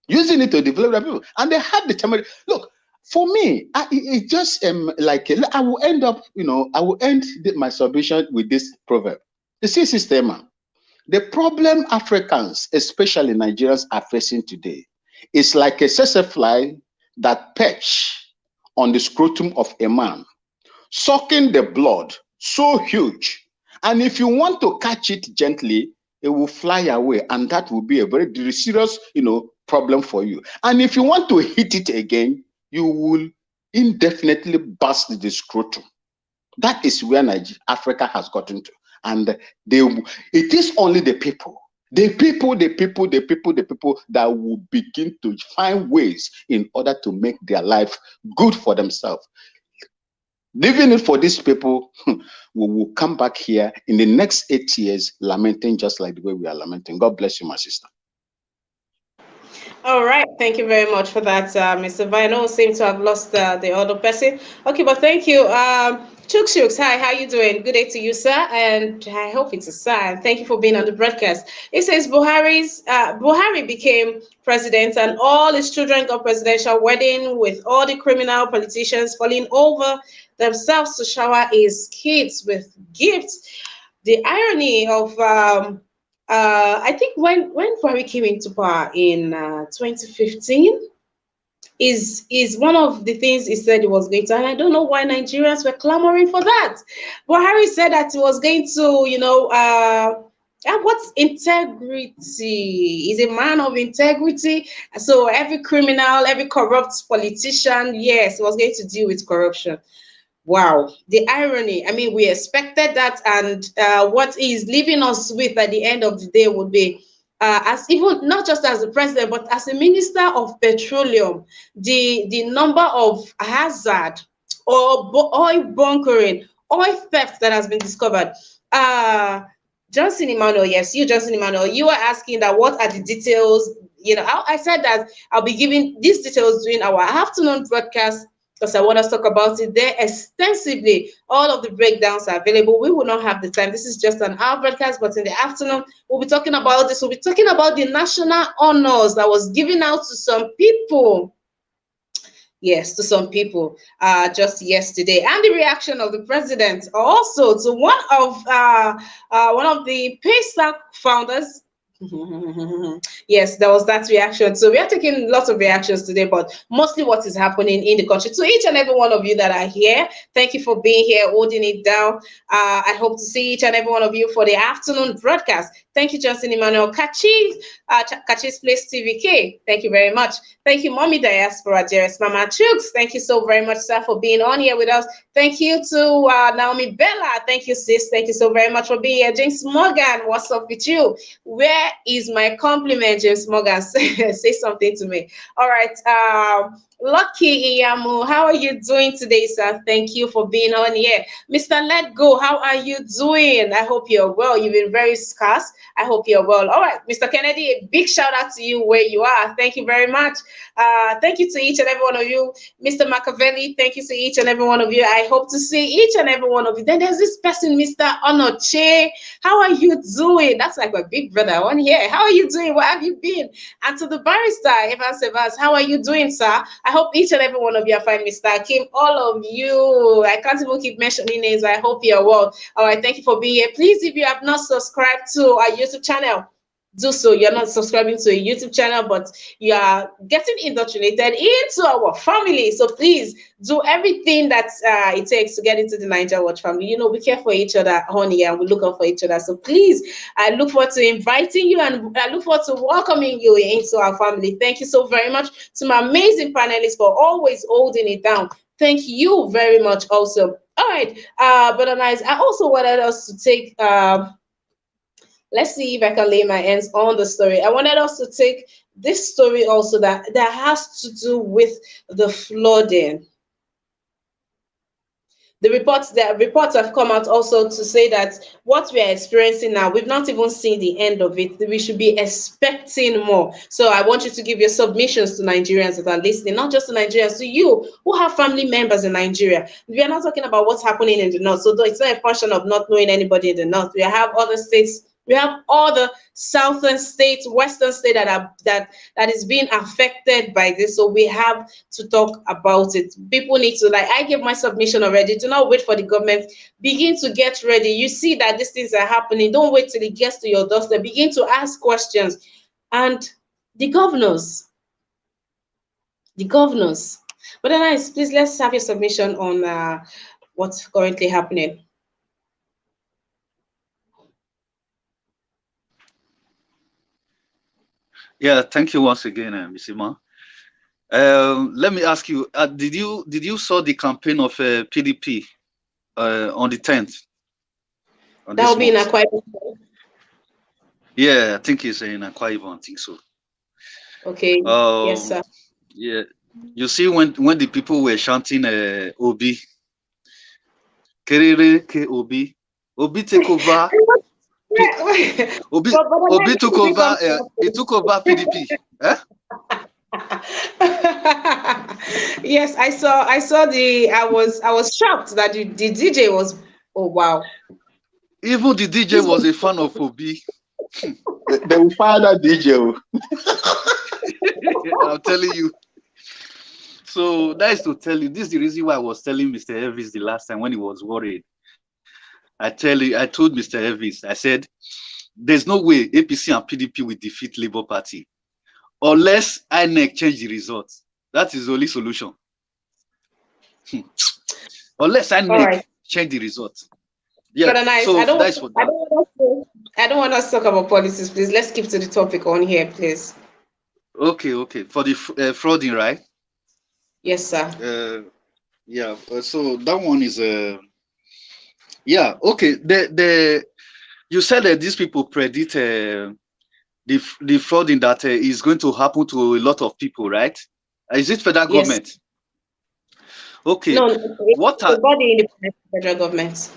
using it to develop their people. And they have the time. Look, for me, it just I will end up, I will end my submission with this proverb. You see, Sister Emma, the problem Africans, especially Nigerians, are facing today is like a tsetse fly that perch on the scrotum of a man, sucking the blood so huge, and if you want to catch it gently, it will fly away, and that will be a very serious problem for you. And if you want to hit it again, you will indefinitely burst the scrotum. That is where Africa has gotten to, and it is only the people that will begin to find ways in order to make their life good for themselves. Leaving it for these people, we will come back here in the next 8 years lamenting just like the way we are lamenting. God bless you, my sister. All right, thank you very much for that, Mr. Vino. Seem to have lost the other person. Okay, but thank you. Chooks, hi, how you doing? Good day to you, sir, and I hope it's a sir. And thank you for being on the broadcast. It says Buhari became president, and all his children got presidential wedding, with all the criminal politicians falling over themselves to shower his kids with gifts. The irony of I think when Buhari came into power in 2015 is one of the things he said he was going to, and I don't know why Nigerians were clamoring for that. Buhari said that he was going to, what's integrity? He's a man of integrity. So every criminal, every corrupt politician, yes, he was going to deal with corruption. Wow, the irony. I mean, we expected that, and what he's leaving us with at the end of the day would be, as even not just as the president, but as a minister of petroleum, the number of hazard or oil bunkering, oil theft that has been discovered. Johnson Emmanuel, yes, you, Johnson Emmanuel, you are asking that what are the details? You know, I said that I'll be giving these details during our afternoon broadcast because I want us to talk about it there extensively. All of the breakdowns are available. We will not have the time. This is just an hour broadcast, but in the afternoon, we'll be talking about this. We'll be talking about the national honors that was given out to some people. Yes, to some people just yesterday, and the reaction of the president also to one of the Paystack founders. Yes, there was that reaction. So we are taking lots of reactions today, but mostly what is happening in the country. To each and every one of you that are here, thank you for being here, holding it down. I hope to see each and every one of you for the afternoon broadcast. Thank you, Johnson Emmanuel. Kachi's Place TVK. Thank you very much. Thank you, Mommy Diaspora, Jeris Mama Chooks. Thank you so very much, sir, for being on here with us. Thank you to Naomi Bella. Thank you, sis. Thank you so very much for being here. James Morgan, what's up with you? Where is my compliment, James Morgan? Say something to me. All right. Lucky Iyamu, how are you doing today, sir? Thank you for being on here. Mr. Let Go, how are you doing? I hope you're well. You've been very scarce. I hope you're well. All right, Mr. Kennedy, a big shout out to you where you are. Thank you very much. Thank you to each and every one of you. Mr. Machiavelli, thank you to each and every one of you. I hope to see each and every one of you. Then there's this person, Mr. Onoche. How are you doing? That's like my big brother on here. How are you doing? Where have you been? And to the barrister, Evans Evans, how are you doing, sir? I hope each and every one of you are fine, Mr. Akim. All of you. I can't even keep mentioning names. I hope you're well. All right, thank you for being here. Please, if you have not subscribed to our YouTube channel, do so. You're not subscribing to a YouTube channel, but you are getting indoctrinated into our family. So please do everything that it takes to get into the Niger Watch family. You know, we care for each other, honey, and we look out for each other. So please, I look forward to inviting you, and I look forward to welcoming you into our family. Thank you so very much to my amazing panelists for always holding it down. Thank you very much also. All right, but nice. I also wanted us to take let's see if I can lay my hands on the story. I wanted us to take this story also that has to do with the flooding. The reports have come out also to say that what we are experiencing now, we've not even seen the end of it. We should be expecting more. So I want you to give your submissions to Nigerians that are listening, not just to Nigerians, to you who have family members in Nigeria. We are not talking about what's happening in the north. So it's not a question of not knowing anybody in the north. We have other states. We have all the southern states, western states that is being affected by this. So we have to talk about it. People need to, like, I gave my submission already. Do not wait for the government. Begin to get ready. You see that these things are happening. Don't wait till it gets to your doorstep. Begin to ask questions. And the governors. But then, please, let's have your submission on what's currently happening. Yeah, thank you once again, Ms. Ima. Let me ask you: did you saw the campaign of PDP on the 10th? That will be in Akwa Ibom. Yeah, I think it's in Akwa Ibom. I think so. Okay. Yes, sir. Yeah, you see when the people were chanting Obi, Kerere ke Obi, Obi take over. Obi took over. He took over PDP. Eh? Yes, I saw the. I was shocked that the DJ was. Oh wow! Even the DJ was a fan of Obi. They will fire that DJ. I'm telling you. So that is to tell you. This is the reason why I was telling Mr. Elvis the last time when he was worried. I told Mr. Elvis, I said, there's no way APC and PDP will defeat Labour Party unless INEC change the results. That is the only solution. Unless INEC change the results. Yeah. Nice. So I don't want us to talk about politics, please. Let's keep to the topic on here, please. Okay. For the frauding, right? Yes, sir. Yeah. So that one is yeah. Okay. You said that these people predict the frauding that is going to happen to a lot of people, right? Is it federal government? Okay, No, what it's are the body in the federal government.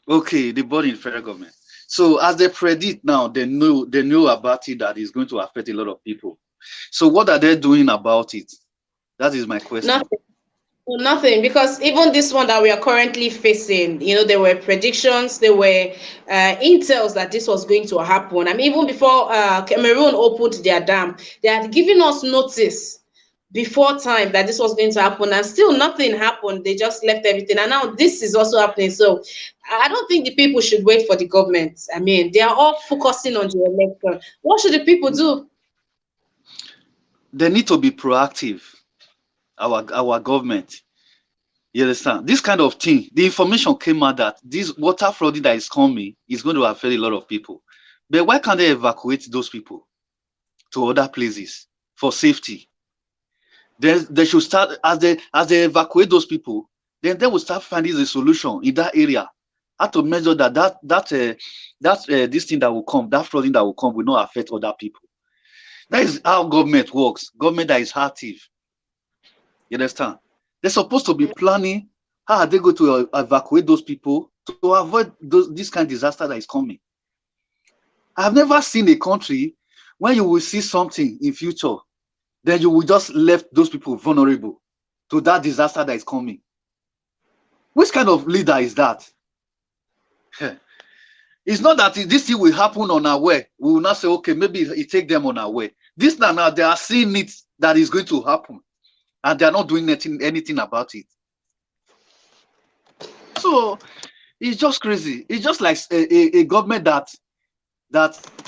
okay the body in federal government? So as they predict now, they know about it that is going to affect a lot of people. So what are they doing about it? That is my question. Nothing. Nothing, because even this one that we are currently facing, there were predictions, there were intels that this was going to happen. I mean, even before Cameroon opened their dam, they had given us notice before time that this was going to happen, and still nothing happened. They just left everything, and now this is also happening. So I don't think the people should wait for the government. I mean, they are all focusing on the election. What should the people do? They need to be proactive. Our government. You understand? This kind of thing, the information came out that this water flooding that is coming is going to affect a lot of people. But why can't they evacuate those people to other places for safety? They should start as they evacuate those people, then they will start finding the solution in that area. How to measure that this thing that will come, that flooding that will come, will not affect other people. That is how government works. Government that is active. You understand? They're supposed to be planning how are they going to evacuate those people to avoid this kind of disaster that is coming. I've never seen a country when you will see something in future, then you will just left those people vulnerable to that disaster that is coming. Which kind of leader is that? It's not that this thing will happen on our way. We will not say, okay, maybe it take them on our way. This now they are seeing it that is going to happen, and they are not doing anything about it. So it's just crazy. It's just like a government that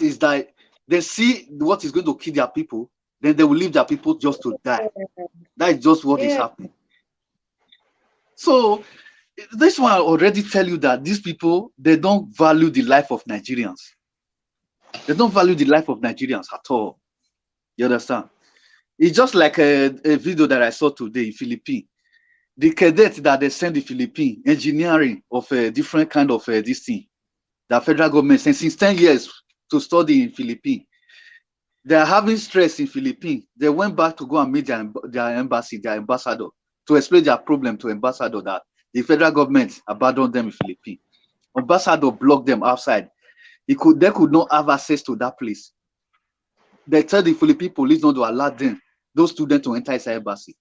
is like they see what is going to kill their people, then they will leave their people just to die. That is just what is happening. So this one already tell you that these people, they don't value the life of Nigerians. They don't value the life of Nigerians at all. You understand? It's just like a video that I saw today in Philippines. The cadet that they send in Philippines, engineering of a different kind of this thing, the federal government sent since 10 years to study in Philippines. They are having stress in Philippines. They went back to go and meet their embassy, their ambassador, to explain their problem to ambassador that the federal government abandoned them in Philippines. Ambassador blocked them outside. They could not have access to that place. They tell the Philippine police not to allow them, those students, to enter inside embassy.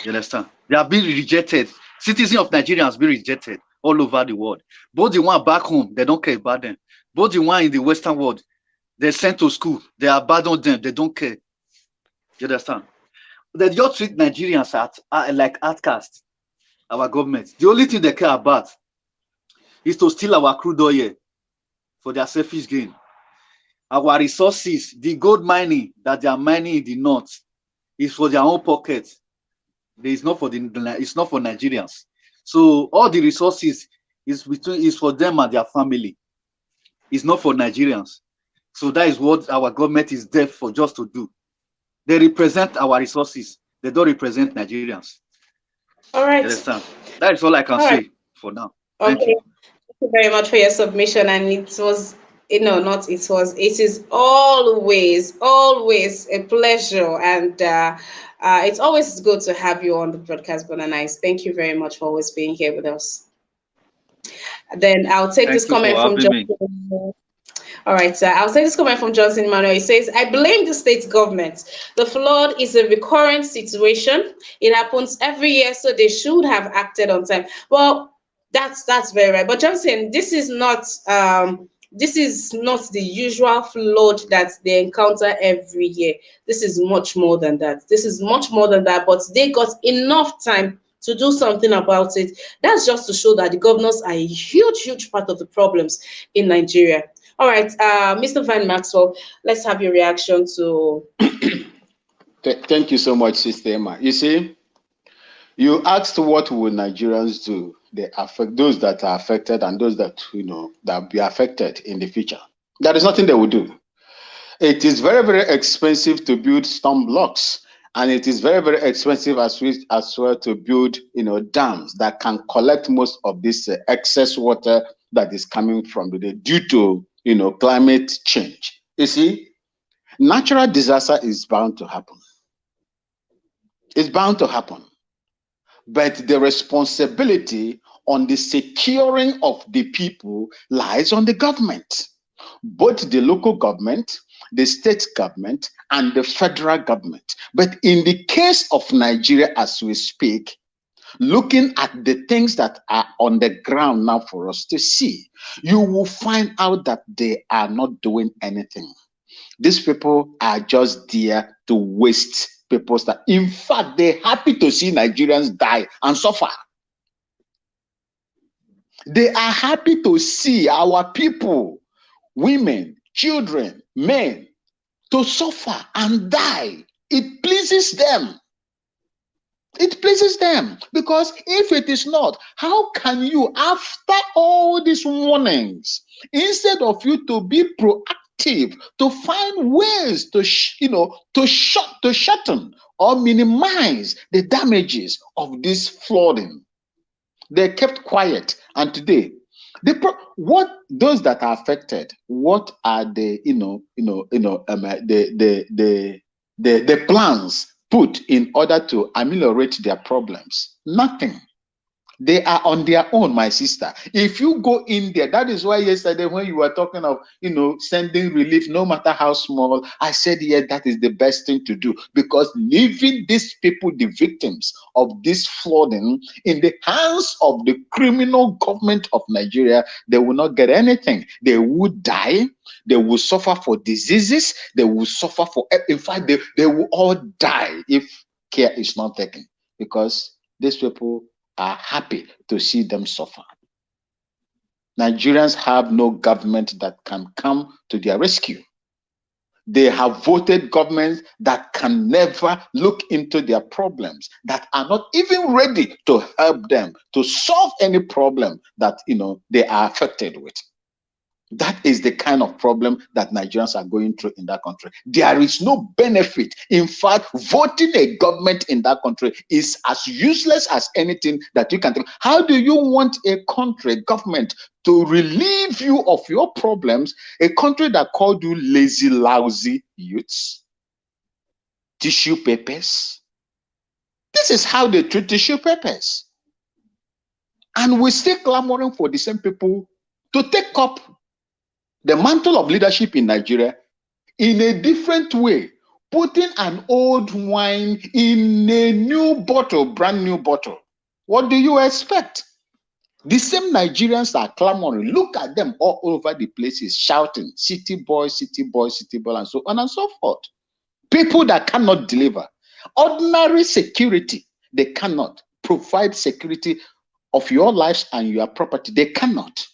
You understand? They are being rejected. Citizens of Nigeria has been rejected all over the world. Both the one back home, they don't care about them. Both the one in the Western world, they're sent to school. They abandon them. They don't care. You understand? They just treat Nigerians like outcasts. Our government. The only thing they care about is to steal our crude oil for their selfish gain. Our resources, the gold mining that they are mining in the north, is for their own pockets. It's not for Nigerians. So all the resources is for them and their family. It's not for Nigerians. So that is what our government is there for, just to do. They represent our resources. They don't represent Nigerians. All right. You understand? That is all I can say for now. Okay. Thank you. Thank you very much for your submission. And it was, it is always a pleasure. And it's always good to have you on the broadcast, Bona Nice. Thank you very much for always being here with us. Then I'll take this comment from John. All right, sir. I'll take this comment from Johnson Manuel. He says, I blame the state government. The flood is a recurrent situation. It happens every year, so they should have acted on time. Well, that's very right. But Johnson, this is not the usual flood that they encounter every year. This is much more than that. But they got enough time to do something about it. That's just to show that the governors are a huge part of the problems in Nigeria. All right, Mr. Van Maxwell, let's have your reaction to. Thank you so much, Sister Emma. You see, you asked what will Nigerians do? They affect those that are affected and those that that will be affected in the future. There is nothing they will do. It is very expensive to build storm blocks, and it is very expensive as well to build dams that can collect most of this excess water that is coming from due to climate change. You see, natural disaster is bound to happen. It's bound to happen. But the responsibility on the securing of the people lies on the government, both the local government, the state government, and the federal government. But in the case of Nigeria, as we speak, looking at the things that are on the ground now for us to see, you will find out that they are not doing anything. These people are just there to waste people's time. In fact, they're happy to see Nigerians die and suffer. They are happy to see our people, women, children, men, to suffer and die. It pleases them. It pleases them, because if it is not, how can you, after all these warnings, instead of you to be proactive, to find ways to shorten or minimize the damages of this flooding, they kept quiet. And today, what those that are affected, what are the the plans put in order to ameliorate their problems? Nothing. They are on their own, my sister. If you go in there, that is why yesterday when you were talking of, sending relief, no matter how small, I said, yeah, that is the best thing to do, because leaving these people, the victims of this flooding, in the hands of the criminal government of Nigeria, they will not get anything. They will die. They will suffer for diseases. They will suffer for, in fact, they will all die if care is not taken, because these people are happy to see them suffer. Nigerians have no government that can come to their rescue. They have voted governments that can never look into their problems, that are not even ready to help them to solve any problem that they are affected with. That is the kind of problem that Nigerians are going through in that country. There is no benefit. In fact, voting a government in that country is as useless as anything that you can think. How do you want a country government to relieve you of your problems? A country that called you lazy, lousy youths, tissue papers. This is how they treat tissue papers. And we're still clamoring for the same people to take up the mantle of leadership in Nigeria in a different way, putting an old wine in a new bottle, brand new bottle. What do you expect? The same Nigerians are clamoring. Look at them all over the places, shouting, city boy, city boy, city boy, and so on and so forth. People that cannot deliver. Ordinary security, they cannot provide security of your lives and your property. They cannot.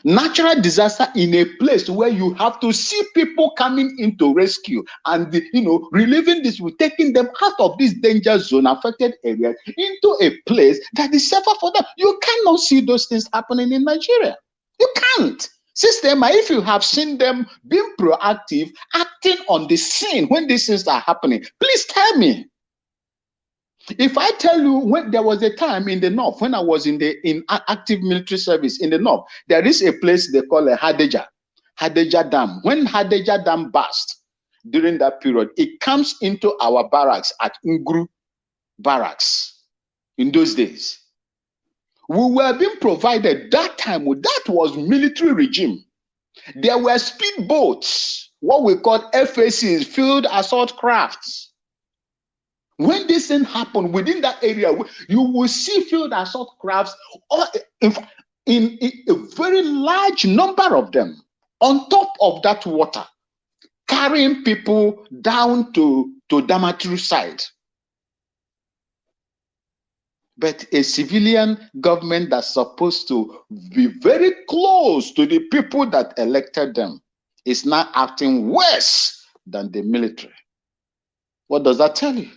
Natural disaster in a place where you have to see people coming into rescue and relieving this, with taking them out of this danger zone, affected areas, into a place that is safer for them. You cannot see those things happening in Nigeria. You can't. System, if you have seen them being proactive, acting on the scene when these things are happening, please tell me. If I tell you, when there was a time in the north, when I was in active military service in the north, there is a place they call a Hadejia Dam. When Hadejia Dam burst during that period, it comes into our barracks at Nguru Barracks in those days. We were being provided that time, that was military regime. There were speedboats, what we call FACs, field assault crafts. When this thing happened within that area, you will see field assault crafts in a very large number of them on top of that water, carrying people down to Damaturu side. But a civilian government that's supposed to be very close to the people that elected them is now acting worse than the military. What does that tell you?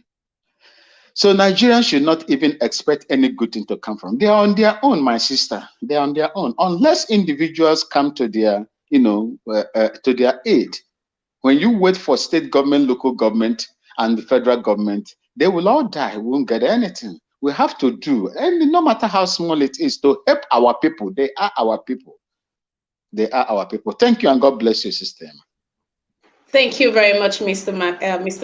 So Nigerians should not even expect any good thing to come from. They are on their own, my sister. They are on their own. Unless individuals come to their, to their aid. When you wait for state government, local government, and the federal government, they will all die. We won't get anything. We have to do, and no matter how small it is, to help our people. They are our people. They are our people. Thank you, and God bless you, sister. Thank you very much, Mr.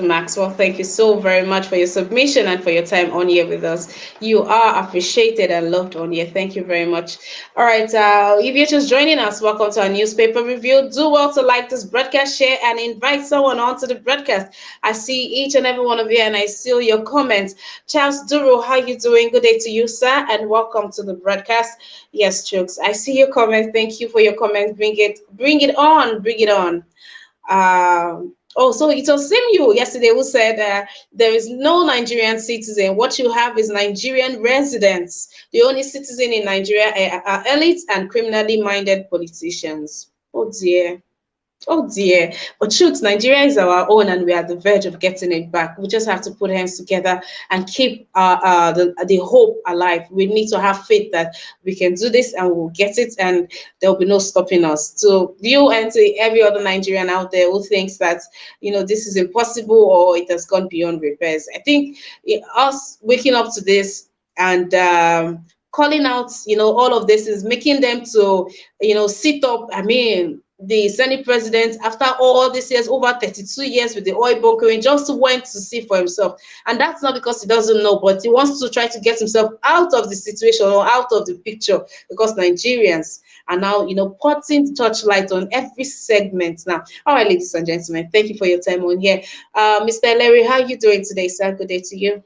Maxwell. Thank you so very much for your submission and for your time on here with us. You are appreciated and loved on here. Thank you very much. All right, if you're just joining us, welcome to our newspaper review. Do well to like this broadcast, share, and invite someone onto the broadcast. I see each and every one of you, and I see your comments. Charles Duro, how you doing? Good day to you, sir, and welcome to the broadcast. Yes, Chooks, I see your comments. Thank you for your comments. Bring it on, bring it on. So it was Simu yesterday who said there is no Nigerian citizen. What you have is Nigerian residents. The only citizen in Nigeria are elites and criminally minded politicians. Oh dear. Oh dear. But truth, Nigeria is our own and we are at the verge of getting it back. We just have to put hands together and keep the hope alive. We need to have faith that we can do this and we'll get it and there will be no stopping us. So you and to every other Nigerian out there who thinks that, this is impossible or it has gone beyond repairs. I think us waking up to this and calling out, all of this is making them to, sit up. I mean, the Senate president, after all these years, over 32 years with the oil bunkering, just went to see for himself. And that's not because he doesn't know, but he wants to try to get himself out of the situation or out of the picture because Nigerians are now, putting touchlight on every segment now. All right, ladies and gentlemen, thank you for your time on here. Mr. Larry, how are you doing today, sir? Good day to you.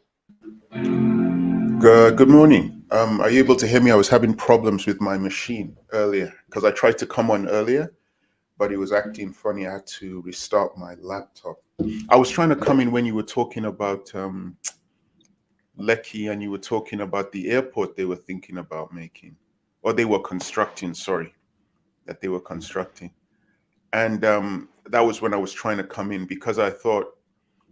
Good morning. Are you able to hear me? I was having problems with my machine earlier because I tried to come on earlier, but it was acting funny. I had to restart my laptop. I was trying to come in when you were talking about Lekki and you were talking about the airport they were thinking about making, or they were constructing, sorry, that they were constructing. And that was when I was trying to come in because I thought,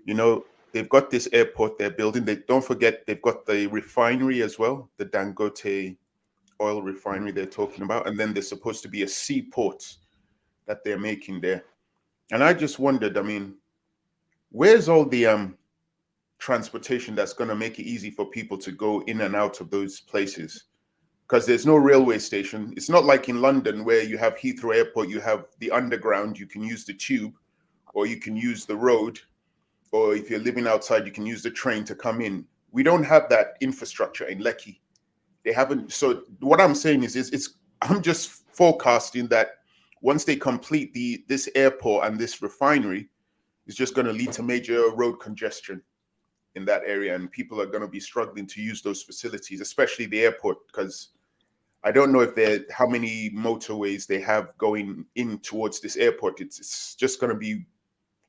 they've got this airport they're building. They don't forget they've got the refinery as well, the Dangote oil refinery they're talking about. And then there's supposed to be a seaport that they're making there. And I just wondered, I mean, where's all the transportation that's going to make it easy for people to go in and out of those places? Because there's no railway station. It's not like in London where you have Heathrow Airport, you have the underground, you can use the tube or you can use the road. Or if you're living outside, you can use the train to come in. We don't have that infrastructure in Lekki. They haven't. So what I'm saying is I'm just forecasting that once they complete this airport and this refinery, it's just going to lead to major road congestion in that area, and people are going to be struggling to use those facilities, especially the airport, because I don't know how many motorways they have going in towards this airport. It's just going to be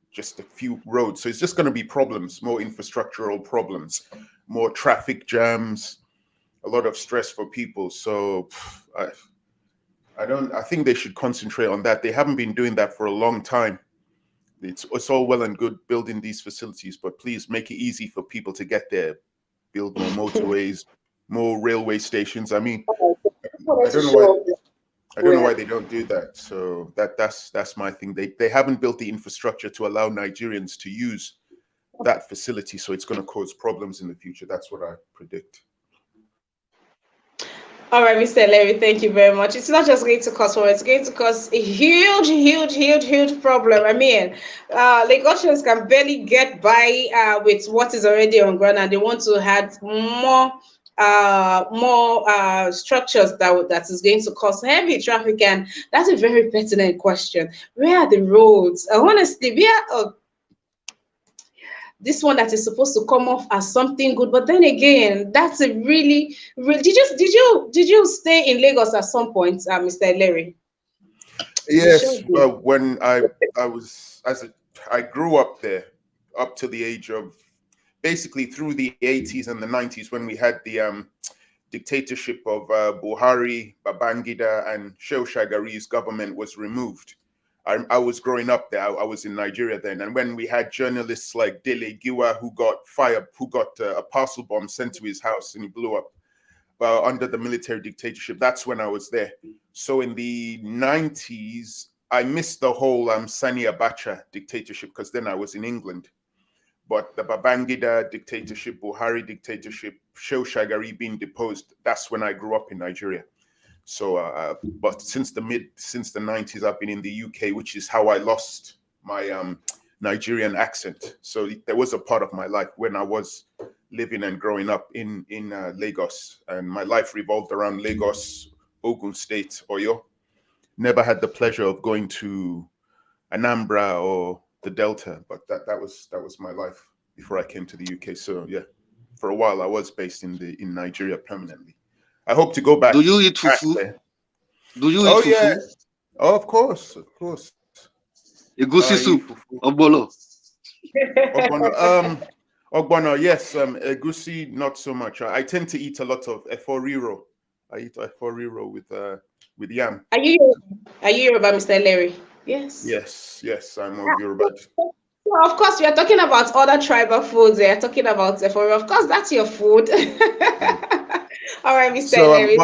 just a few roads. So it's just going to be problems, more infrastructural problems, more traffic jams, a lot of stress for people. So I think they should concentrate on that. They haven't been doing that for a long time. It's all well and good building these facilities, but please make it easy for people to get there. Build more motorways, more railway stations. I mean, I don't know why they don't do that. So that's my thing. They haven't built the infrastructure to allow Nigerians to use that facility. So it's going to cause problems in the future. That's what I predict. All right, Mr. Larry, thank you very much. It's not just going to cause war, it's going to cause a huge problem. I mean, Lagosians can barely get by with what is already on ground, and they want to add more structures that is going to cause heavy traffic. And that's a very pertinent question. Where are the roads? Honestly, this one that is supposed to come off as something good, but then again, that's a really did you stay in Lagos at some point, Mr. Larry? Yes, but when I grew up there up to the age of basically through the 80s and the 90s when we had the dictatorship of Buhari, Babangida, and Shehu Shagari's government was removed. I was growing up there. I was in Nigeria then. And when we had journalists like Dele Giwa who got fired, who got a parcel bomb sent to his house and he blew up under the military dictatorship, that's when I was there. So in the 90s, I missed the whole Sani Abacha dictatorship because then I was in England. But the Babangida dictatorship, Buhari dictatorship, Shehu Shagari being deposed, that's when I grew up in Nigeria. So, but since the 90s, I've been in the UK, which is how I lost my Nigerian accent. So there was a part of my life when I was living and growing up in Lagos, and my life revolved around Lagos, Ogun State, Oyo. Never had the pleasure of going to Anambra or the Delta, but that was my life before I came to the UK. So yeah, for a while I was based in Nigeria permanently. I hope to go back. Do you eat fufu? Do you eat Oh fufu? yeah, oh, of course. Egusi soup, ogbolo. Ogbono, yes. Egusi, not so much. I tend to eat a lot of eforiro. I eat eforiro with yam. Are you Yoruba, Mr. Larry? Yes. Yes, I'm of Yoruba. Well, of course, we are talking about other tribal foods. We are talking about eforiro. Of course, that's your food. All right, Mr. So, Larry.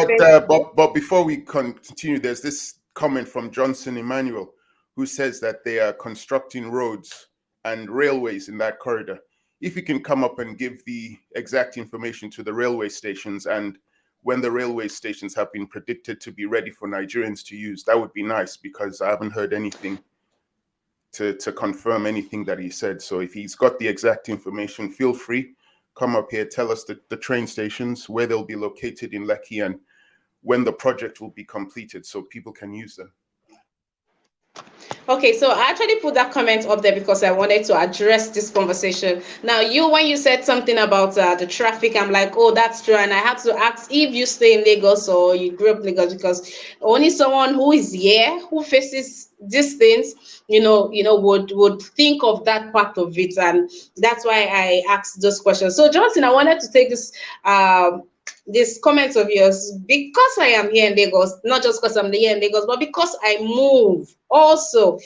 but before we continue, there's this comment from Johnson Emmanuel, who says that they are constructing roads and railways in that corridor. If you can come up and give the exact information to the railway stations and when the railway stations have been predicted to be ready for Nigerians to use, that would be nice, because I haven't heard anything to confirm anything that he said. So if he's got the exact information, feel free, come up here, tell us the train stations, where they'll be located in Lekki, and when the project will be completed so people can use them. Okay, so I actually put that comment up there because I wanted to address this conversation. Now, when you said something about the traffic, I'm like, oh, that's true. And I had to ask if you stay in Lagos or you grew up in Lagos, because only someone who is here, who faces these things, would think of that part of it. And that's why I asked those questions. So, Johnson, I wanted to take this comment of yours because I am here in Lagos, not just because I'm here in Lagos, but because I move also.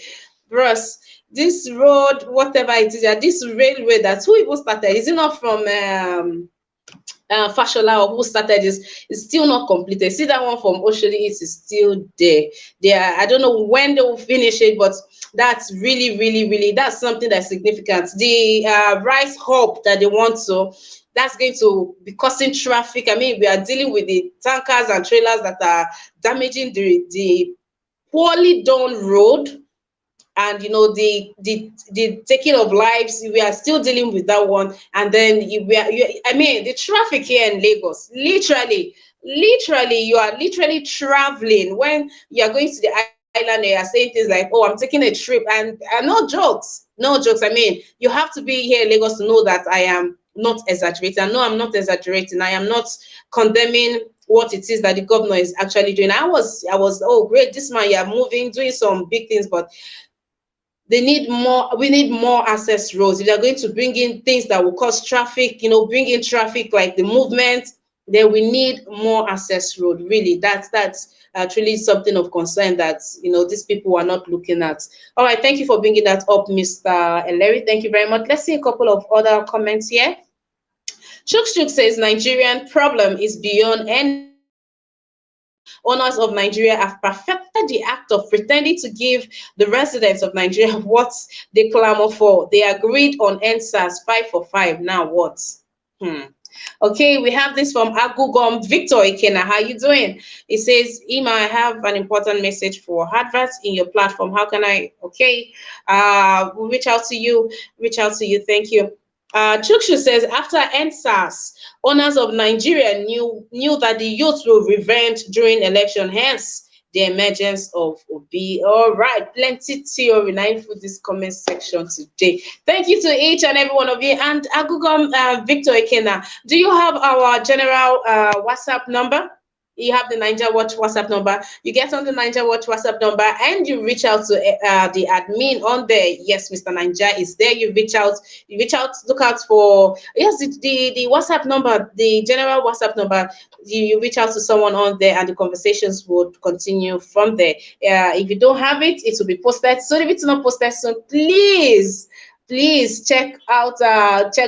Bros, this road, whatever it is, this railway, that's who even started. Is it not from Fashola, or who started this? It's still not completed. See, that one from Oshodi East is still there. I don't know when they will finish it, but that's really, really, really, that's something that's significant. The rice hub that they want to, that's going to be causing traffic. I mean, we are dealing with the tankers and trailers that are damaging the poorly done road, and the taking of lives. We are still dealing with that one. And then the traffic here in Lagos, literally you are literally traveling. When you are going to the island, they are saying things like, oh, I'm taking a trip, and no jokes. I mean, you have to be here in Lagos to know that I am not exaggerating. And no, I'm not exaggerating. I am not condemning what it is that the governor is actually doing. I was, oh great, this man, you're moving, doing some big things, but we need more access roads. If they're going to bring in things that will cause traffic, bring in traffic like the movement, then we need more access road. Really, that's truly something of concern that these people are not looking at. All right, thank you for bringing that up, Mr. Larry. Thank you very much. Let's see a couple of other comments here. Chuk says Nigerian problem is beyond any. Owners of Nigeria have perfected the act of pretending to give the residents of Nigeria what they clamor for. They agreed on NSAS 5 for 5. Now what? Okay, we have this from Agugom Victor Ikena. How you doing? It says, Ima, I have an important message for adverts in your platform. How can I? Okay, we'll reach out to you. Thank you. Chukshu says, after NSAS, owners of Nigeria knew that the youth will revenge during election, hence the emergence of Obi. All right, plenty theory now for this comment section today. Thank you to each and every one of you. And Agugom Victor Ekena, do you have our general WhatsApp number? You have the Niger Watch WhatsApp number. You get on the Niger Watch WhatsApp number and you reach out to the admin on there. Yes, Mr. Niger is there. You reach out, look out for, yes, the WhatsApp number, the general WhatsApp number. You reach out to someone on there and the conversations would continue from there. If you don't have it, it will be posted. So if it's not posted soon, please check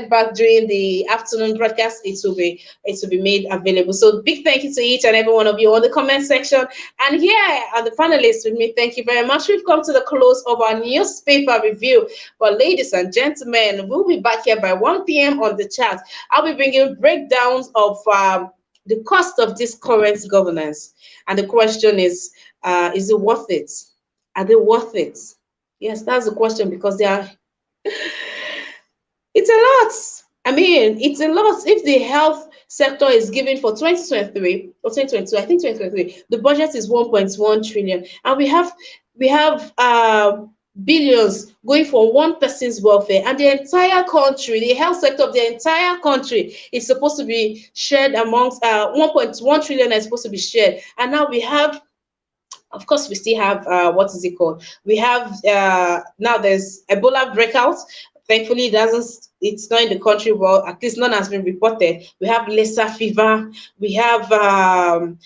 back during the afternoon broadcast. It will be made available. So big thank you to each and every one of you on the comment section. And here are the panelists with me. Thank you very much. We've come to the close of our newspaper review. But ladies and gentlemen, we'll be back here by 1 p.m. on the chat. I'll be bringing breakdowns of the cost of this current governance. And the question is it worth it? Are they worth it? Yes, that's the question, because they are. It's a lot. I mean, it's a lot. If the health sector is given for 2023 or 2022, I think 2023, the budget is 1.1 trillion, and we have billions going for one person's welfare, and the entire country, the health sector of the entire country is supposed to be shared amongst 1.1 trillion is supposed to be shared, and now we have, of course, we still have what is it called? We have now there's Ebola breakout. Thankfully, it's not in the country. Well, at least none has been reported. We have Lassa fever. We have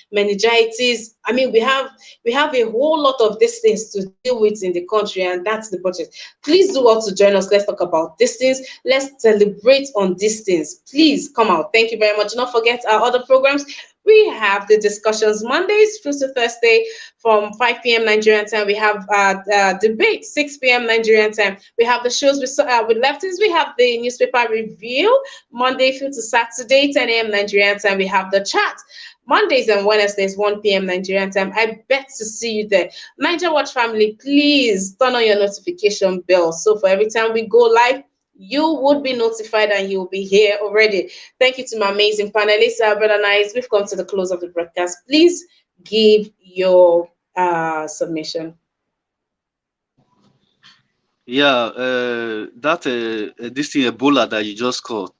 meningitis. I mean, we have a whole lot of these things to deal with in the country, and that's the budget. Please do want to join us. Let's talk about these things. Let's celebrate on these things. Please come out. Thank you very much. Do not forget our other programs. We have the discussions Mondays through to Thursday from 5 p.m. Nigerian time. We have debate 6 p.m. Nigerian time. We have the shows with lefties. We have the newspaper review Monday through to Saturday 10 a.m. Nigerian time. We have the chat Mondays and Wednesdays 1 p.m. Nigerian time. I bet to see you there. Niger Watch family, please turn on your notification bell. So for every time we go live, you would be notified and you'll be here already. Thank you to my amazing panelists, brother Nice. We've come to the close of the broadcast. Please give your submission. Yeah, this thing Ebola that you just called,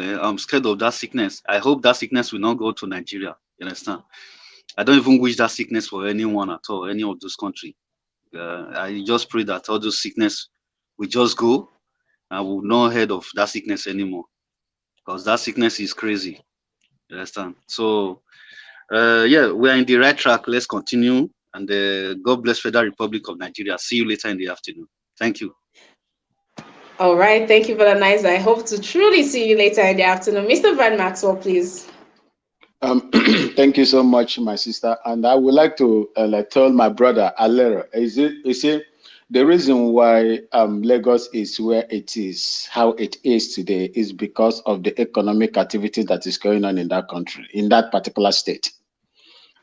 I'm scared of that sickness. I hope that sickness will not go to Nigeria. You understand? I don't even wish that sickness for anyone at all, any of those countries. I just pray that all those sickness will just go. I will not heard of that sickness anymore, because that sickness is crazy. You understand? So, yeah, we are in the right track. Let's continue. And God bless Federal Republic of Nigeria. See you later in the afternoon. Thank you. All right. Thank you, Brother Nice. I hope to truly see you later in the afternoon. Mr. Van Maxwell, please. Thank you so much, my sister. And I would like to tell my brother Alera, is it the reason why Lagos is where it is, how it is today, is because of the economic activity that is going on in that country, in that particular state.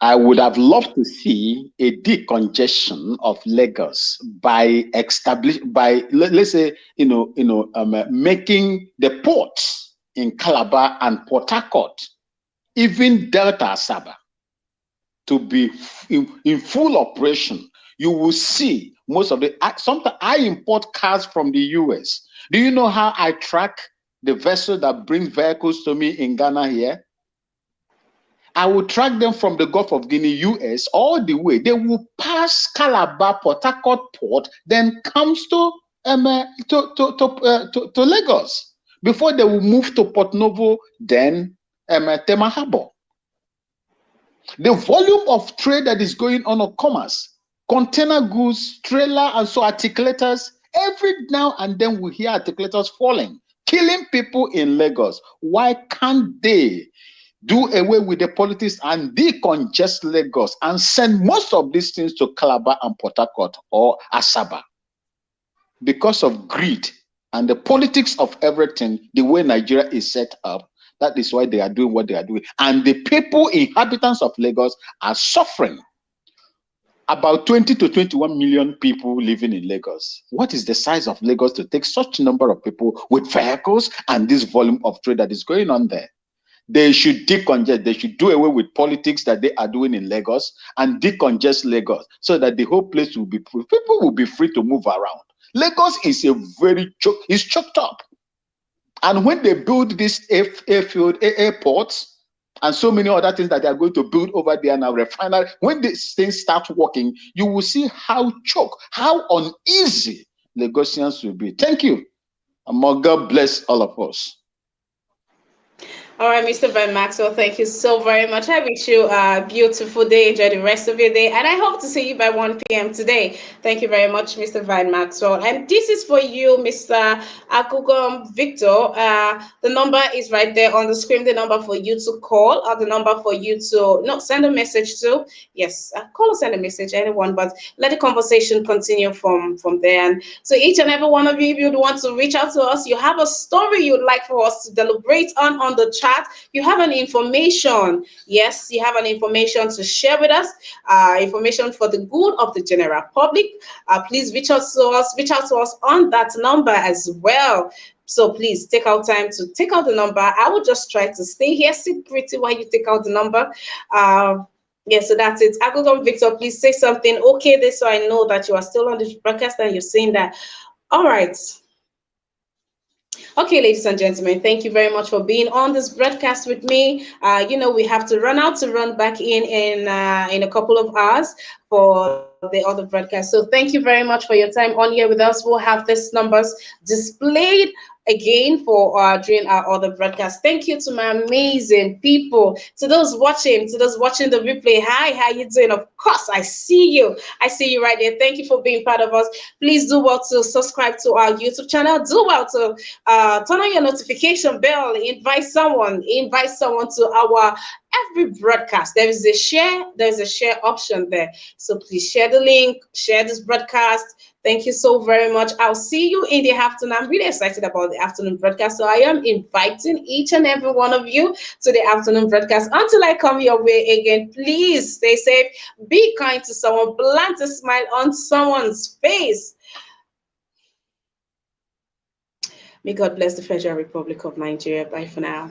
I would have loved to see a decongestion of Lagos by let's say, making the ports in Calabar and Port Harcourt, even Delta Asaba, to be in full operation. You will see most of the, sometimes I import cars from the US. Do you know how I track the vessel that brings vehicles to me in Ghana here? I will track them from the Gulf of Guinea, US, all the way. They will pass Calabar, Port Harcourt port, then comes to Lagos before they will move to Port Novo, then Tema Harbor. The volume of trade that is going on of commerce, container goods, trailer, and so articulators, every now and then we hear articulators falling, killing people in Lagos. Why can't they do away with the politics and decongest Lagos and send most of these things to Calabar and Port Harcourt or Asaba? Because of greed and the politics of everything, the way Nigeria is set up, that is why they are doing what they are doing. And the people, inhabitants of Lagos, are suffering. About 20 to 21 million people living in Lagos. What is the size of Lagos to take such a number of people with vehicles and this volume of trade that is going on there? They should decongest. They should do away with politics that they are doing in Lagos and decongest Lagos so that the whole place will be free. People will be free to move around. Lagos is it's choked up. And when they build this airfield, airports, and so many other things that they are going to build over there now, refinery, when these things start working, you will see how how uneasy Lagosians will be. Thank you. And may God bless all of us. All right, Mr. Van Maxwell, thank you so very much. I wish you a beautiful day. Enjoy the rest of your day. And I hope to see you by 1 p.m. today. Thank you very much, Mr. Van Maxwell. And this is for you, Mr. Akugom Victor. The number is right there on the screen, the number for you to call or the number for you to send a message to. Yes, call or send a message, anyone, but let the conversation continue from there. And so each and every one of you, if you'd want to reach out to us, you have a story you'd like for us to deliberate on the chat chat. You have an information. Yes, you have an information to share with us. Information for the good of the general public. Please reach out to us. Reach out to us on that number as well. So please take out time to take out the number. I will just try to stay here, sit pretty while you take out the number. Yeah, so that's it. Agogon Victor, please say something. Okay, this so I know that you are still on the broadcast and you're saying that. All right. Okay, ladies and gentlemen, thank you very much for being on this broadcast with me. You know, we have to run back in a couple of hours for the other broadcast. So thank you very much for your time on here with us. We'll have these numbers displayed again for during our other broadcast. Thank you to my amazing people, to those watching the replay. Hi, how you doing? Of course, I see you right there. Thank you for being part of us. Please do well to subscribe to our YouTube channel. Do well to turn on your notification bell. Invite someone to our every broadcast. There's a share option there. So please share the link, share this broadcast. Thank you so very much. I'll see you in the afternoon. I'm really excited about the afternoon broadcast. So I am inviting each and every one of you to the afternoon broadcast. Until I come your way again, please stay safe, be kind to someone, plant a smile on someone's face. May God bless the Federal Republic of Nigeria. Bye for now.